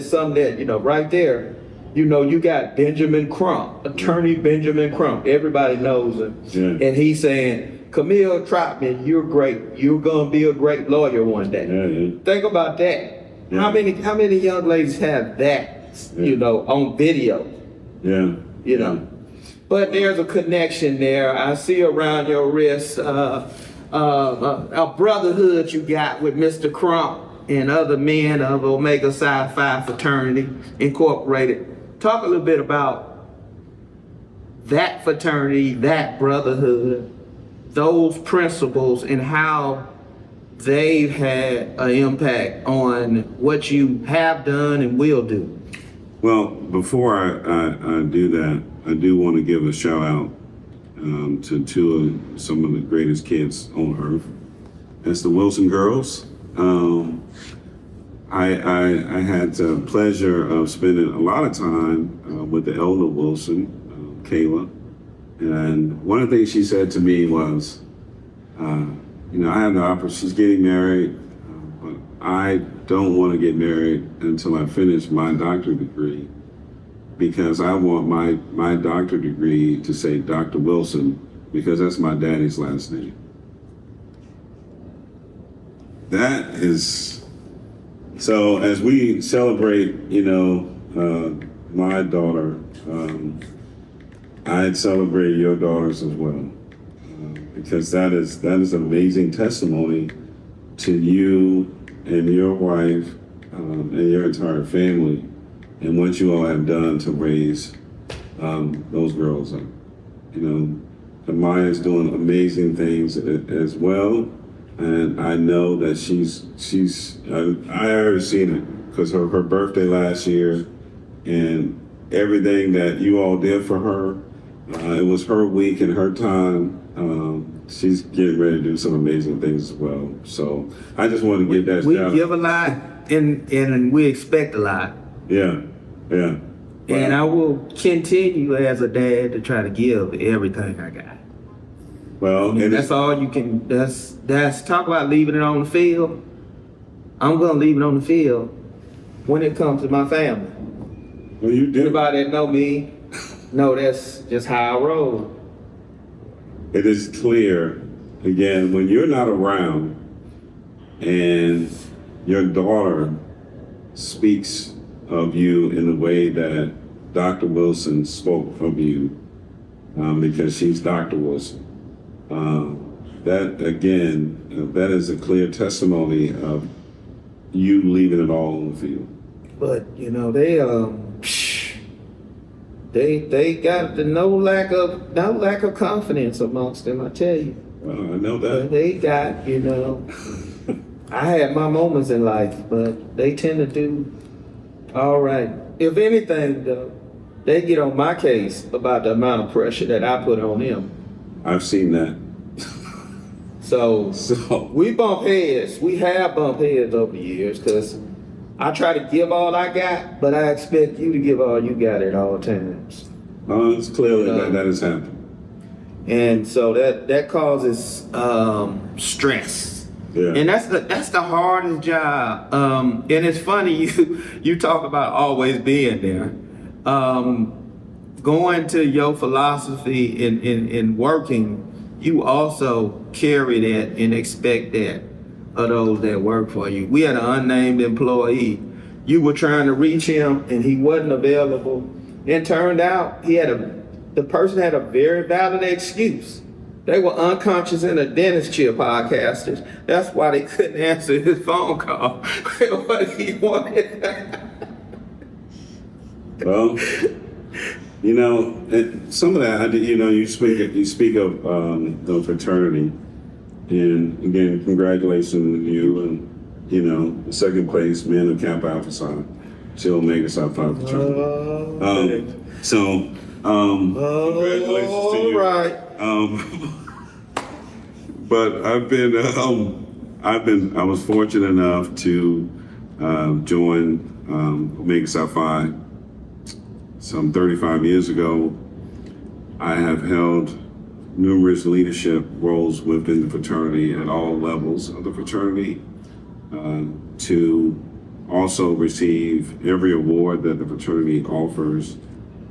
something that, right there, you got Benjamin Crump, attorney Benjamin Crump. Everybody knows him. Yeah. And he's saying, Camille Trotman, you're great. You're going to be a great lawyer one day. Yeah. Think about that. Yeah. How many young ladies have that, on video? Yeah. But there's a connection there. I see around your wrist a brotherhood you got with Mr. Crump and other men of Omega Psi Phi Fraternity Incorporated. Talk a little bit about that fraternity, that brotherhood, those principles, and how they've had an impact on what you have done and will do. Well, before I do that, I do want to give a shout out to some of the greatest kids on earth. That's the Wilson girls. I had the pleasure of spending a lot of time with the elder Wilson, Kayla. And one of the things she said to me was, I have the opportunity, she's getting married, but I don't want to get married until I finish my doctorate degree, because I want my doctorate degree to say Dr. Wilson, because that's my daddy's last name. That is, so as we celebrate, my daughter, I'd celebrate your daughters as well, because that is an amazing testimony to you and your wife and your entire family, and what you all have done to raise those girls up. Amaya's doing amazing things as well, and I know that I already seen it, because her birthday last year and everything that you all did for her, it was her week and her time. She's getting ready to do some amazing things as well. So I just want to give that We shout out. give a lot and we expect a lot. Yeah. And I will continue as a dad to try to give everything I got. Well, and That's all you can, that's talk about leaving it on the field. I'm gonna leave it on the field when it comes to my family. well, you did. Anybody that know me, know that's just how I roll. It is clear, again, when you're not around and your daughter speaks of you in the way that Dr. Wilson spoke of you, because she's Dr. Wilson. That is a clear testimony of you leaving it all on the field. But they got no lack of confidence amongst them, I tell you. Well, I know But that. they got, I had my moments in life, but they tend to do all right. If anything, though, they get on my case about the amount of pressure that I put on them. I've seen that. So So we bump heads. We have bumped heads over the years, because I try to give all I got, but I expect you to give all you got at all times. it's clearly that has happened. And so that causes stress. Yeah. And that's the hardest job. And it's funny you talk about always being there. Going to your philosophy in working, you also carry that and expect that of those that work for you. We had an unnamed employee. You were trying to reach him and he wasn't available. It turned out the person had a very valid excuse. They were unconscious in a dentist chair, podcasters. That's why they couldn't answer his phone call. What he wanted. Well, some of that, you speak of the fraternity, and again, congratulations to you, and the second place men of Kappa Alpha Psi, still Omega Psi Phi fraternity. Congratulations to you. All right. But I was fortunate enough to join Omega Psi Phi some 35 years ago, I have held numerous leadership roles within the fraternity at all levels of the fraternity, to also receive every award that the fraternity offers,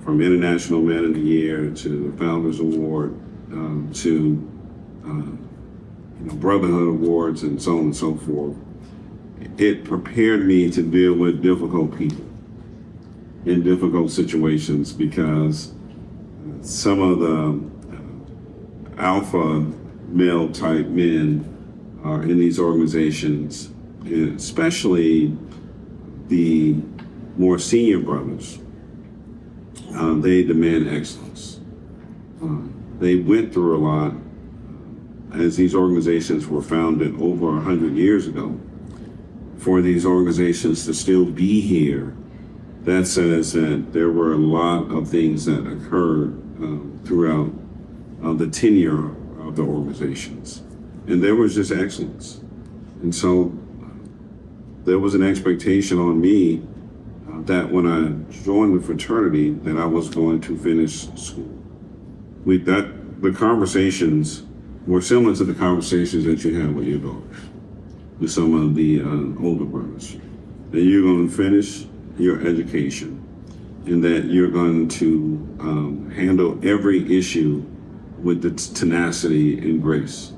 from International Man of the Year to the Founders Award, to Brotherhood Awards, and so on and so forth. It prepared me to deal with difficult people in difficult situations, because some of the alpha male type men are in these organizations, especially the more senior brothers. They demand excellence. They went through a lot, as these organizations were founded over 100 years ago. For these organizations to still be here, that says that there were a lot of things that occurred throughout the tenure of the organizations. And there was just excellence. And so there was an expectation on me that when I joined the fraternity, that I was going to finish school. The conversations were similar to the conversations that you had with your daughters, with some of the older brothers, that you're going to finish your education, and that you're going to handle every issue with the tenacity and grace.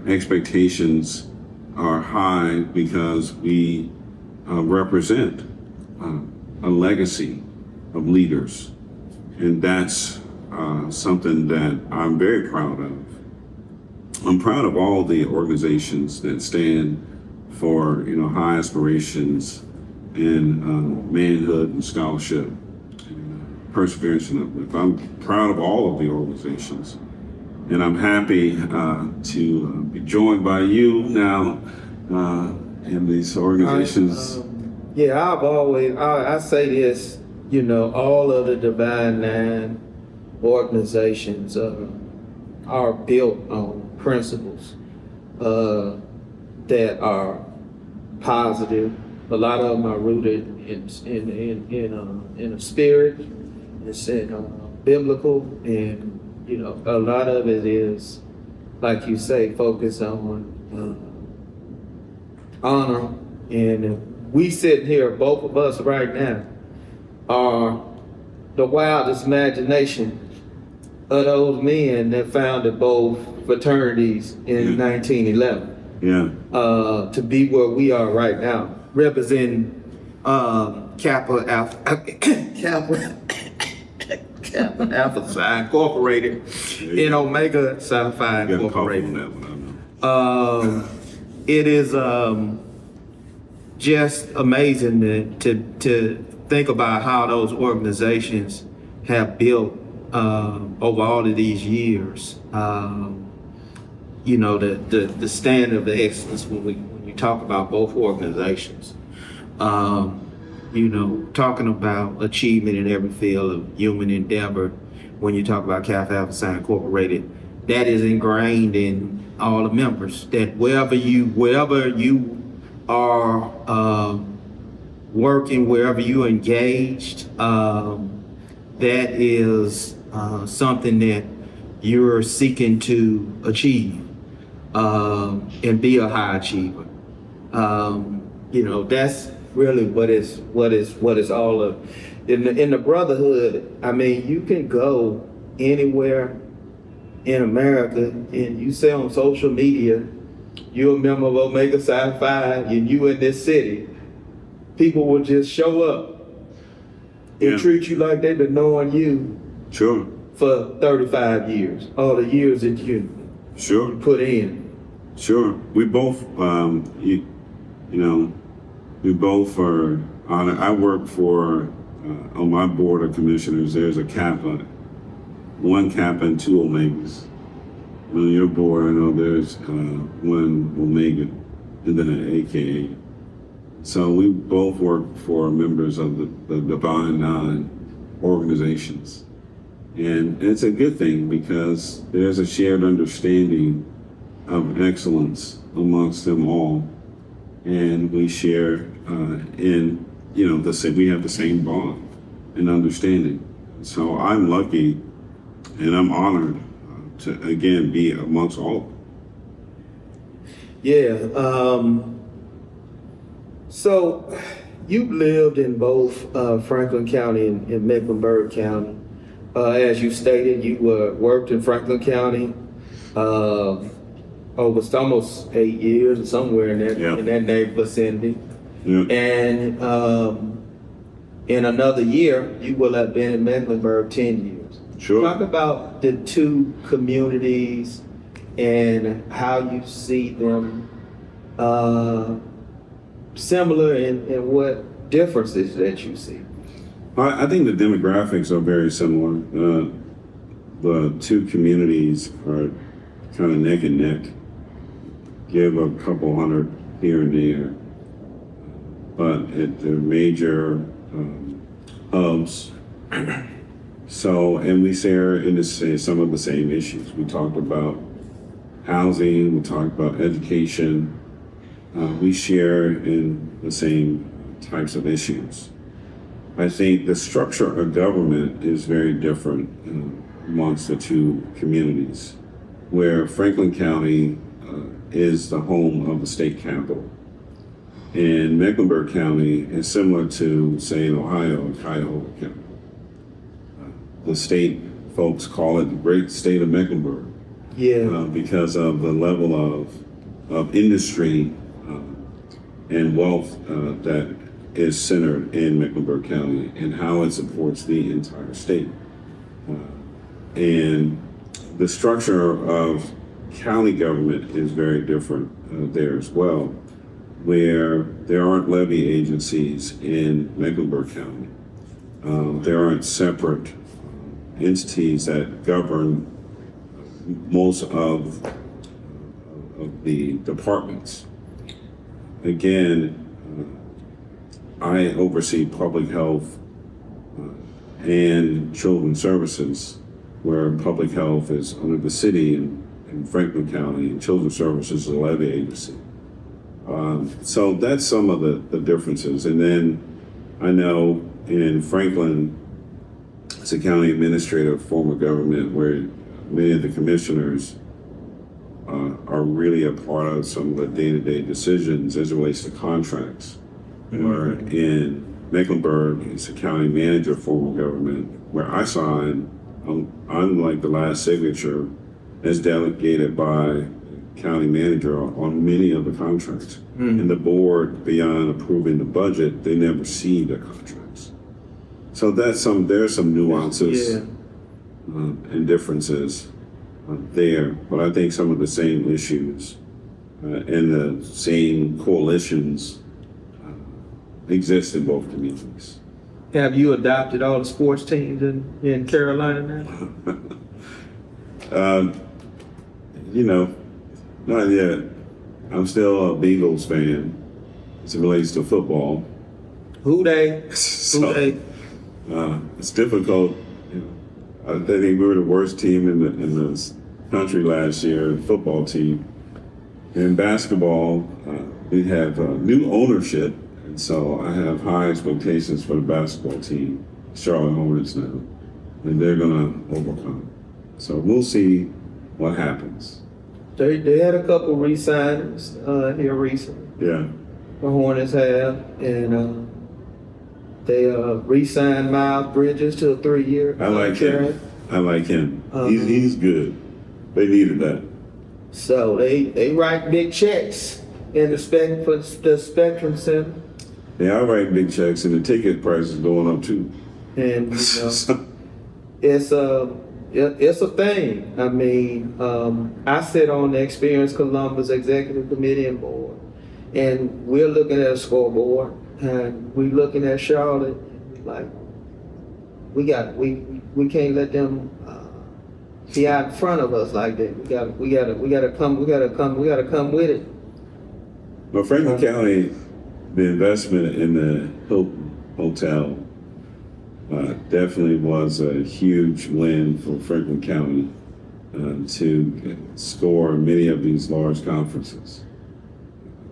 Expectations are high because we represent a legacy of leaders, and that's something that I'm very proud of. I'm proud of all the organizations that stand for high aspirations and manhood and scholarship and perseverance and uplift. I'm proud of all of the organizations, and I'm happy to be joined by you now in these organizations. I say this, all of the Divine Nine organizations are built on principles that are positive. A lot of them are rooted in a spirit. It's biblical, and a lot of it is, like you say, focused on honor. And we sitting here, both of us right now, are the wildest imagination of those men that founded both fraternities in 1911. Yeah. To be where we are right now, representing Kappa Alpha Psi Incorporated and Omega Psi Phi You got a call Incorporated. on that one, It is just amazing to think about how those organizations have built over all of these years. The standard of excellence when you talk about both organizations. Talking about achievement in every field of human endeavor. When you talk about Kappa Alpha Psi Incorporated, that is ingrained in all the members. That wherever you are working, wherever you're engaged, that is something that you're seeking to achieve and be a high achiever. That's really what it's all of. In the brotherhood, I mean, you can go anywhere in America, and you say on social media, you're a member of Omega Psi Phi, and you in this city, people will just show up and treat you like they've been knowing you Sure. for 35 years, all the years that you put in. Sure. We both, we both are honored. I work for, on my board of commissioners, there's a Kappa, one Kappa and two Omegas. On your board, I know there's one Omega and then an AKA. So we both work for members of the Divine Nine organizations. And it's a good thing because there's a shared understanding of excellence amongst them all. And we share we have the same bond and understanding. So I'm lucky and I'm honored to again be amongst all of them. Yeah. So you've lived in both Franklin County and Mecklenburg County. As you stated, you worked in Franklin County over almost 8 years, or somewhere in that Yeah. in that neighborhood vicinity. Yeah. And in another year, you will have been in Mecklenburg 10 years. Sure. Talk about the two communities and how you see them similar and what differences that you see. I think the demographics are very similar. The two communities are kind of neck and neck. Give a couple hundred here and there, but they're major hubs. So, and we share in some of the same issues. We talked about housing, we talked about education. We share in the same types of issues. I think the structure of government is very different amongst the two communities, where Franklin County is the home of the state capital. And Mecklenburg County is similar to, say, in Ohio, Cuyahoga County. The state folks call it the great state of Mecklenburg. Yeah. Because of the level of industry and wealth that is centered in Mecklenburg County and how it supports the entire state. And the structure of county government is very different there as well, where there aren't levy agencies in Mecklenburg County. There aren't separate entities that govern most of the departments. Again, I oversee public health and children's services, where public health is under the city in Franklin County, and children's services is a levy agency. So that's some of the differences. And then I know in Franklin, it's a county administrative form of government where many of the commissioners are really a part of some of the day-to-day decisions as it relates to contracts. Where in Mecklenburg, it's a county manager form of government where I sign, I'm like the last signature as delegated by county manager on many of the contracts. And the board, beyond approving the budget, they never see the contracts. So there's some nuances and differences there, but I think some of the same issues and the same coalitions exist in both communities. Have you adopted all the sports teams in Carolina now? Not yet. I'm still a Bengals fan as it relates to football. Who they? So, it's difficult. I think we were the worst team in the country last year, the football team. In basketball, we have new ownership, and so I have high expectations for the basketball team, Charlotte Hornets now, and they're going to overcome. So we'll see what happens. They had a couple re-signings here recently. Yeah. The Hornets have, and they re-signed Miles Bridges to a 3-year. I like him. He's good. They needed that. So they write big checks in the Spectrum Center. Yeah, I write big checks, and the ticket price is going up too. And it's a thing. I mean, I sit on the Experience Columbus Executive Committee and Board, and we're looking at a scoreboard, and we're looking at Charlotte, like we can't let them be out in front of us like that. We gotta come with it. But Franklin County, the investment in the Hilton Hotel definitely was a huge win for Franklin County to score many of these large conferences.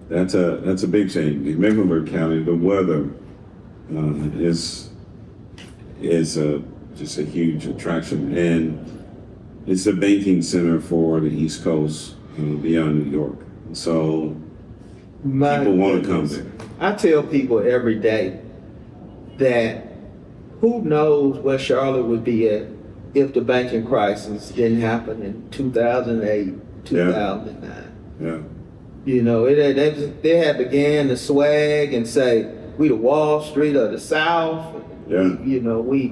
That's a big change. In Mecklenburg County, the weather is just a huge attraction, and it's a banking center for the East Coast, beyond New York. So My people want to come goodness. there. I tell people every day that who knows where Charlotte would be at if the banking crisis didn't happen in 2008, 2009. Yeah, You know, they had began to swag and say, we the Wall Street of the South. Yeah. You know, we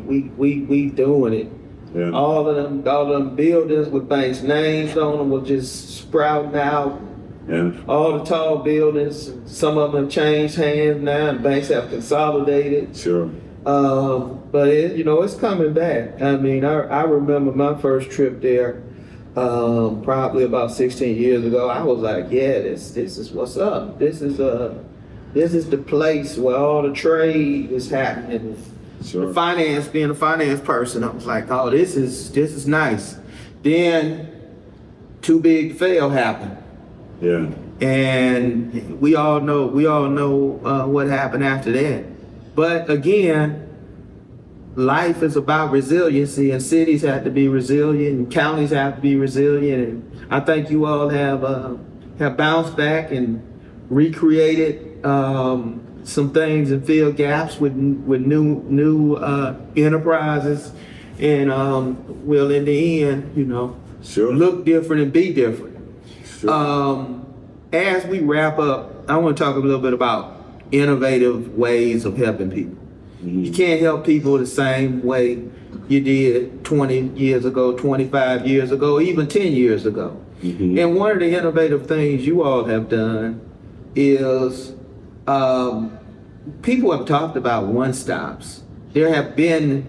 doing it. yeah, All of them buildings with banks' names on them were just sprouting out. yeah, All the tall buildings, some of them have changed hands now, and banks have consolidated. sure. But it's coming back. I mean, I remember my first trip there, probably about 16 years ago. I was like, yeah, this is what's up. This is the place where all the trade is happening. Sure. The finance, being a finance person, I was like, oh, this is nice. Then Too Big to Fail happened. Yeah, And we all know what happened after that. But again, life is about resiliency, and cities have to be resilient, and counties have to be resilient. And I think you all have bounced back and recreated some things and filled gaps with new enterprises, and will in the end, sure. look different and be different. Sure. As we wrap up, I want to talk a little bit about innovative ways of helping people. You can't help people the same way you did 20 years ago, 25 years ago, even 10 years ago. And one of the innovative things you all have done is people have talked about one-stops. There have been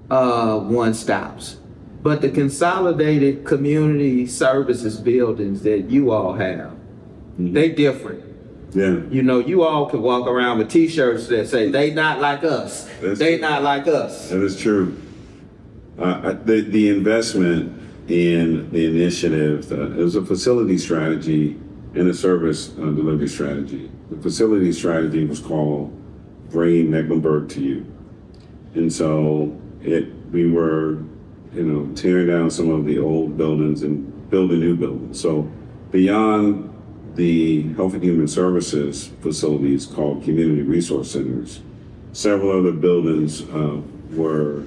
one-stops. But the consolidated community services buildings that you all have, they different. Yeah, You all can walk around with T-shirts that say, they not like us. That's They true. not like us. that is true. The investment in the initiative, it was a facility strategy and a service delivery strategy. The facility strategy was called Bringing Mecklenburg to You. And so we were, tearing down some of the old buildings and building new buildings. So beyond the Health and Human Services facilities called Community Resource Centers, several other buildings were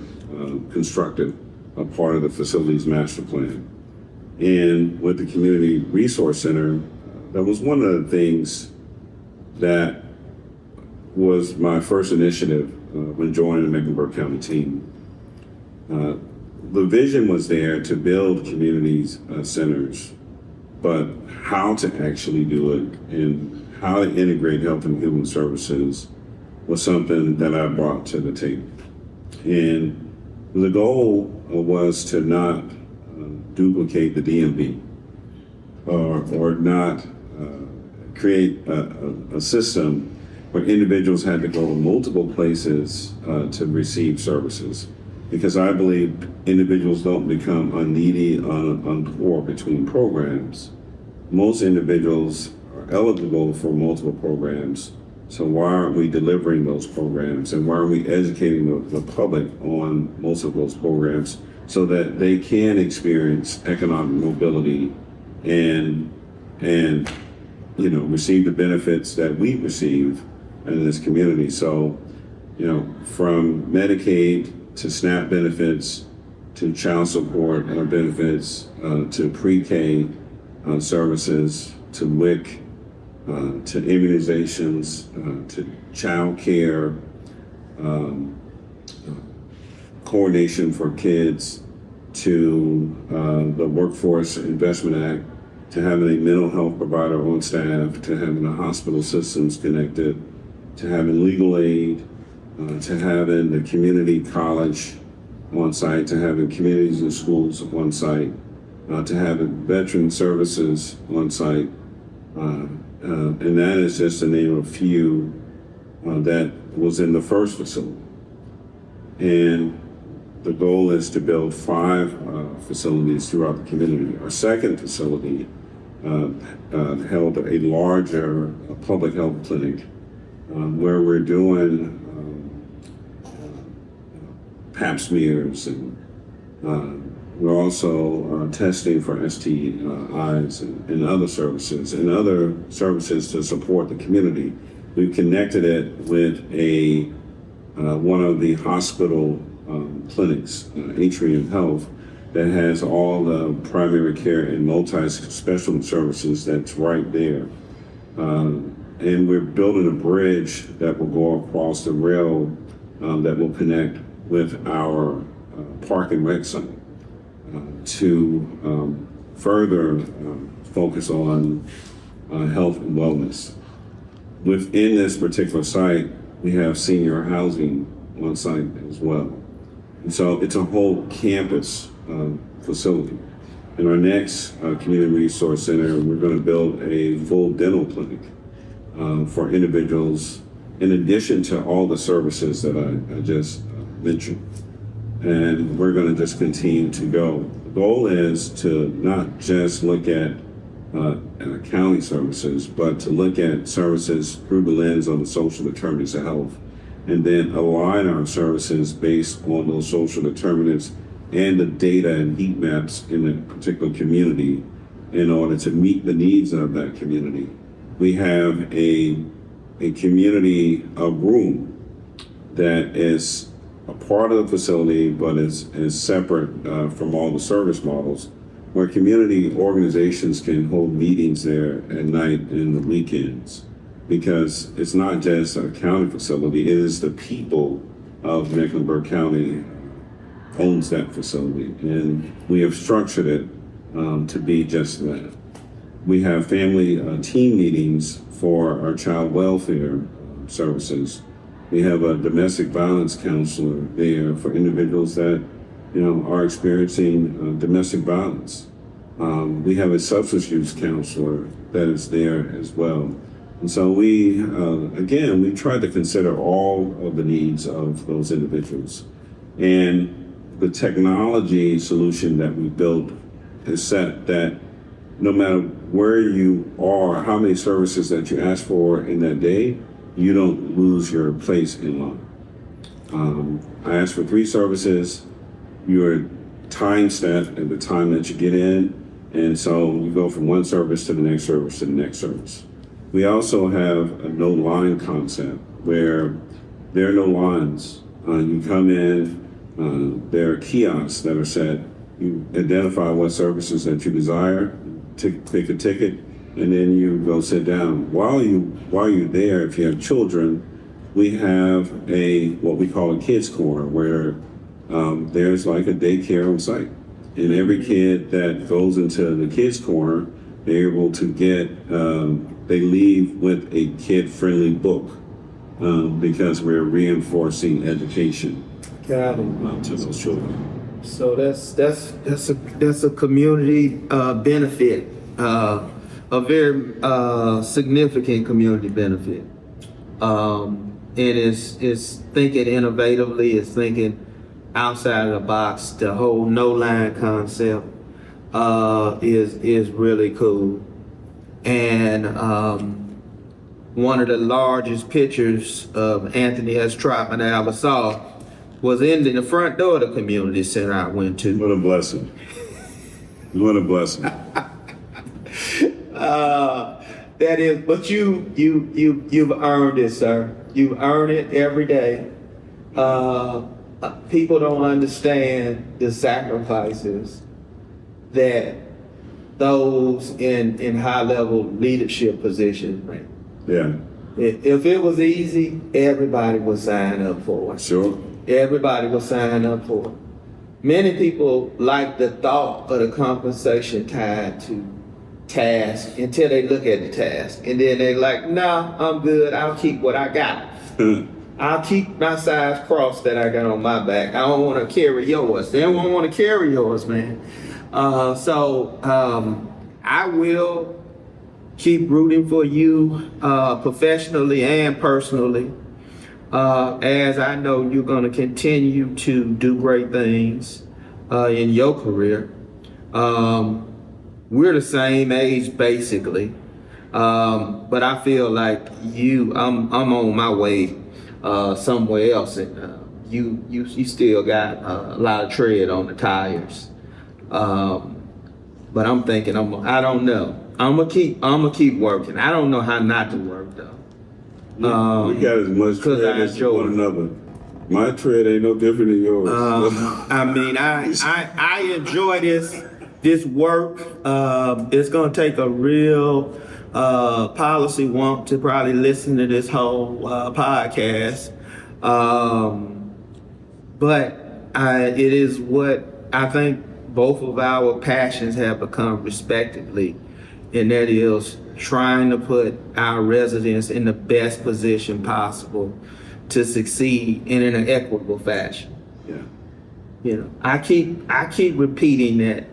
constructed, a part of the facilities master plan. And with the Community Resource Center, that was one of the things that was my first initiative when joining the Mecklenburg County team. The vision was there to build communities centers, but how to actually do it and how to integrate health and human services was something that I brought to the table. And the goal was to not duplicate the DMV or not create a system where individuals had to go to multiple places to receive services. Because I believe individuals don't become unneedy, unpoor between programs. Most individuals are eligible for multiple programs. So why aren't we delivering those programs? And why aren't we educating the public on most of those programs so that they can experience economic mobility and receive the benefits that we receive in this community? So, from Medicaid to SNAP benefits, to child support benefits, to pre-K services, to WIC, to immunizations, to child care, coordination for kids, to the Workforce Investment Act, to having a mental health provider on staff, to having the hospital systems connected, to having legal aid, to having the community college on site, to having communities and schools on site, to having veteran services on site. And that is just to name a few that was in the first facility. And the goal is to build 5 facilities throughout the community. Our second facility held a larger public health clinic where we're doing pap smears and We're also testing for STIs and other services to support the community. We've connected it with one of the hospital clinics, Atrium Health, that has all the primary care and multi-specialty services that's right there. And we're building a bridge that will go across the rail that will connect with our park and rec site to further focus on health and wellness. Within this particular site, we have senior housing on site as well. And so it's a whole campus facility. In our next community resource center, we're going to build a full dental clinic for individuals, in addition to all the services that I just mentioned. And we're going to just continue to go. The goal is to not just look at county services, but to look at services through the lens of the social determinants of health, and then align our services based on those social determinants and the data and heat maps in a particular community in order to meet the needs of that community. We have a community room that is a part of the facility, but is separate from all the service models, where community organizations can hold meetings there at night and the weekends, because it's not just a county facility, it is the people of Mecklenburg County owns that facility, and we have structured it to be just that. We have family team meetings for our child welfare services. We have a domestic violence counselor there for individuals that are experiencing domestic violence. We have a substance use counselor that is there as well. And so we try to consider all of the needs of those individuals. And the technology solution that we built is set that no matter where you are, how many services that you ask for in that day, you don't lose your place in line. I asked for 3 services. You're time stamped at the time that you get in, and so you go from one service to the next service to the next service. We also have a no line concept where there are no lines. You come in, there are kiosks that are set. You identify what services that you desire, pick a ticket, and then you go sit down. While you're there, if you have children, we have what we call a kids corner, where there's like a daycare on site. And every kid that goes into the kids corner, they're able to they leave with a kid-friendly book because we're reinforcing education to those children. So that's a community benefit, a very significant community benefit. And it's thinking innovatively, it's thinking outside of the box. The whole no line concept is really cool. And one of the largest pictures of Anthony Trotman that I ever saw was in the front door of the community center I went to. What a blessing. What a blessing. That is, but you've earned it, sir. You earn it every day. People don't understand the sacrifices that those in high level leadership positions make. Yeah. If it was easy, everybody would sign up for it. Sure. Everybody will sign up for it. Many people like the thought of the compensation tied to task until they look at the task. And then they're like, no, I'm good. I'll keep what I got. I'll keep my size cross that I got on my back. I don't want to carry yours. They don't want to carry yours, man. So I will keep rooting for you professionally and personally. As I know you're going to continue to do great things in your career. We're the same age basically, but I feel like I'm on my way somewhere else, and you still got a lot of tread on the tires. But I'm thinking I don't know. I'm gonna keep working. I don't know how not to work though. We got as much 'cause tread I as enjoy one it. another. My tread ain't no different than yours. I mean, I enjoy this work. It's gonna take a real policy wonk to probably listen to this whole podcast. But it is what I think both of our passions have become respectively, and that is trying to put our residents in the best position possible to succeed in an equitable fashion. Yeah. You know, I keep repeating that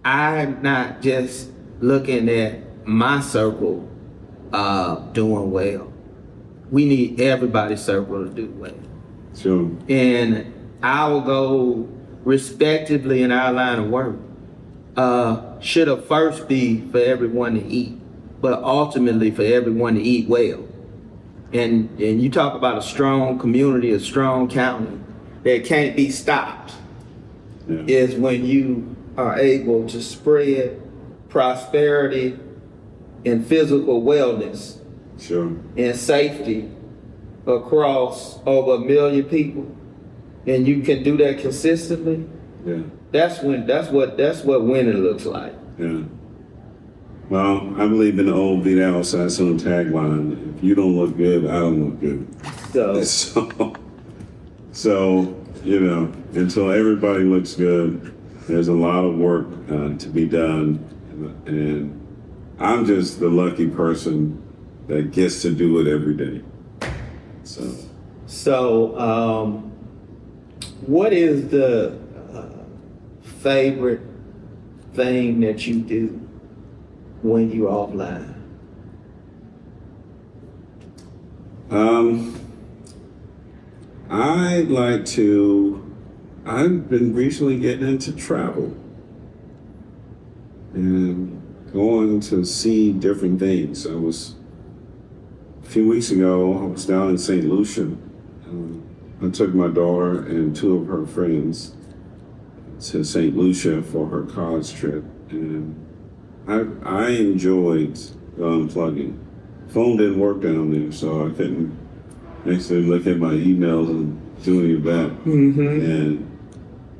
I'm not just looking at my circle doing well. We need everybody's circle to do well. Sure. And our goal, respectively in our line of work, should have first be for everyone to eat, but ultimately for everyone to eat well. And you talk about a strong community, a strong county that can't be stopped, Yeah. is when you are able to spread prosperity and physical wellness Sure. and safety across over 1 million people, and you can do that consistently. Yeah. That's what winning looks like. Yeah. Well, I believe in the old Beat Out Sassoon tagline: if you don't look good, I don't look good. So So, you know, until everybody looks good, there's a lot of work to be done. And I'm just the lucky person that gets to do it every day. So what is the favorite thing that you do when you're offline? I've been recently getting into travel and going to see different things. A few weeks ago, I was down in St. Lucia. I took my daughter and 2 of her friends to St. Lucia for her college trip, and I enjoyed unplugging. Phone didn't work down there, so I couldn't actually look at my emails and do any of that. Mm-hmm. And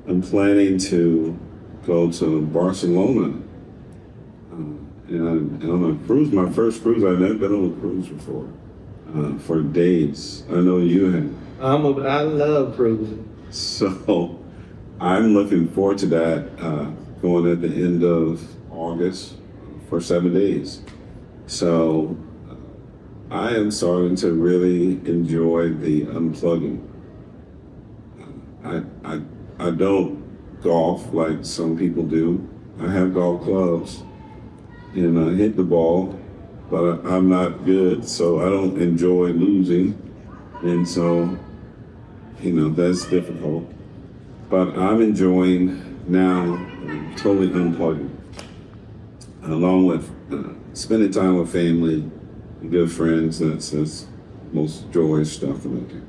I'm planning to go to Barcelona. And on a cruise, my first cruise. I've never been on a cruise before. For days. I know you have. I love cruising. So I'm looking forward to that, going at the end of August for 7 days. So I am starting to really enjoy the unplugging. I don't golf like some people do. I have golf clubs and I hit the ball, but I'm not good, so I don't enjoy losing. And so, you know, that's difficult. But I'm enjoying now totally unplugging, along with spending time with family, good friends. That's most joyous stuff that I do.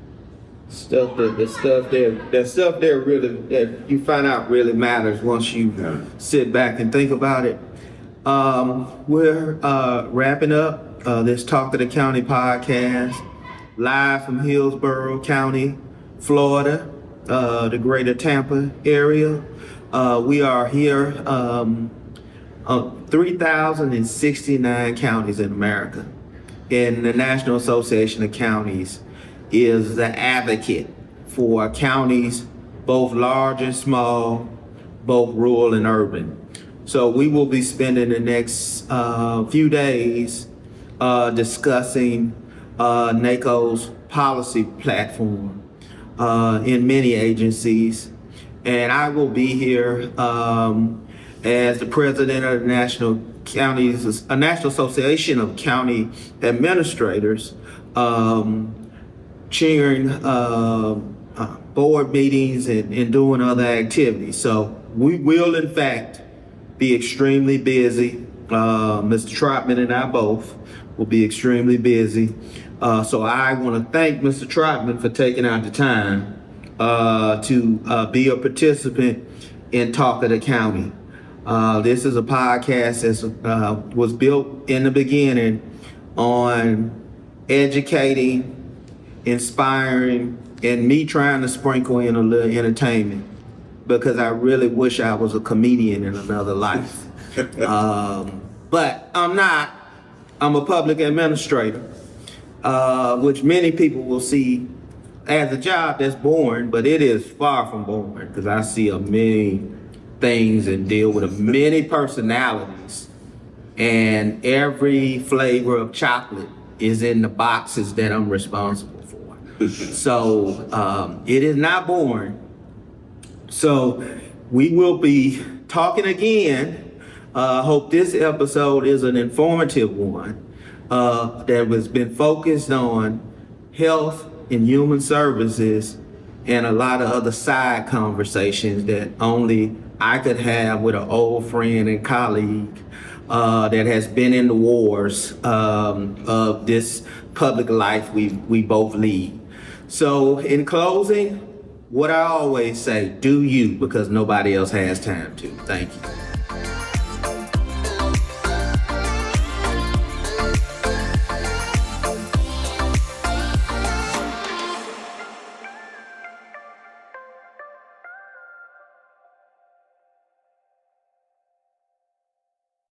That stuff there really, that you find out really matters once you sit back and think about it. We're wrapping up this Talk of the County podcast, live from Hillsborough County, Florida, the greater Tampa area. We are here 3,069 counties in America. And the National Association of Counties is the advocate for counties, both large and small, both rural and urban. So we will be spending the next few days discussing NACO's policy platform in many agencies. And I will be here as the president of the National Association of County Administrators, chairing board meetings and doing other activities. So we will, in fact, be extremely busy. Mr. Trotman and I both will be extremely busy. So I want to thank Mr. Trotman for taking out the time to be a participant in Talk of the County. This is a podcast that was built in the beginning on educating, inspiring, and me trying to sprinkle in a little entertainment, because I really wish I was a comedian in another life. But I'm not. I'm a public administrator, which many people will see as a job that's boring, but it is far from boring, because I see many things and deal with many personalities, and every flavor of chocolate is in the boxes that I'm responsible for. So it is not boring. So we will be talking again. Hope this episode is an informative one that has been focused on health and human services, and a lot of other side conversations that only I could have with an old friend and colleague that has been in the wars of this public life we both lead. So in closing, what I always say, do you, because nobody else has time to. Thank you.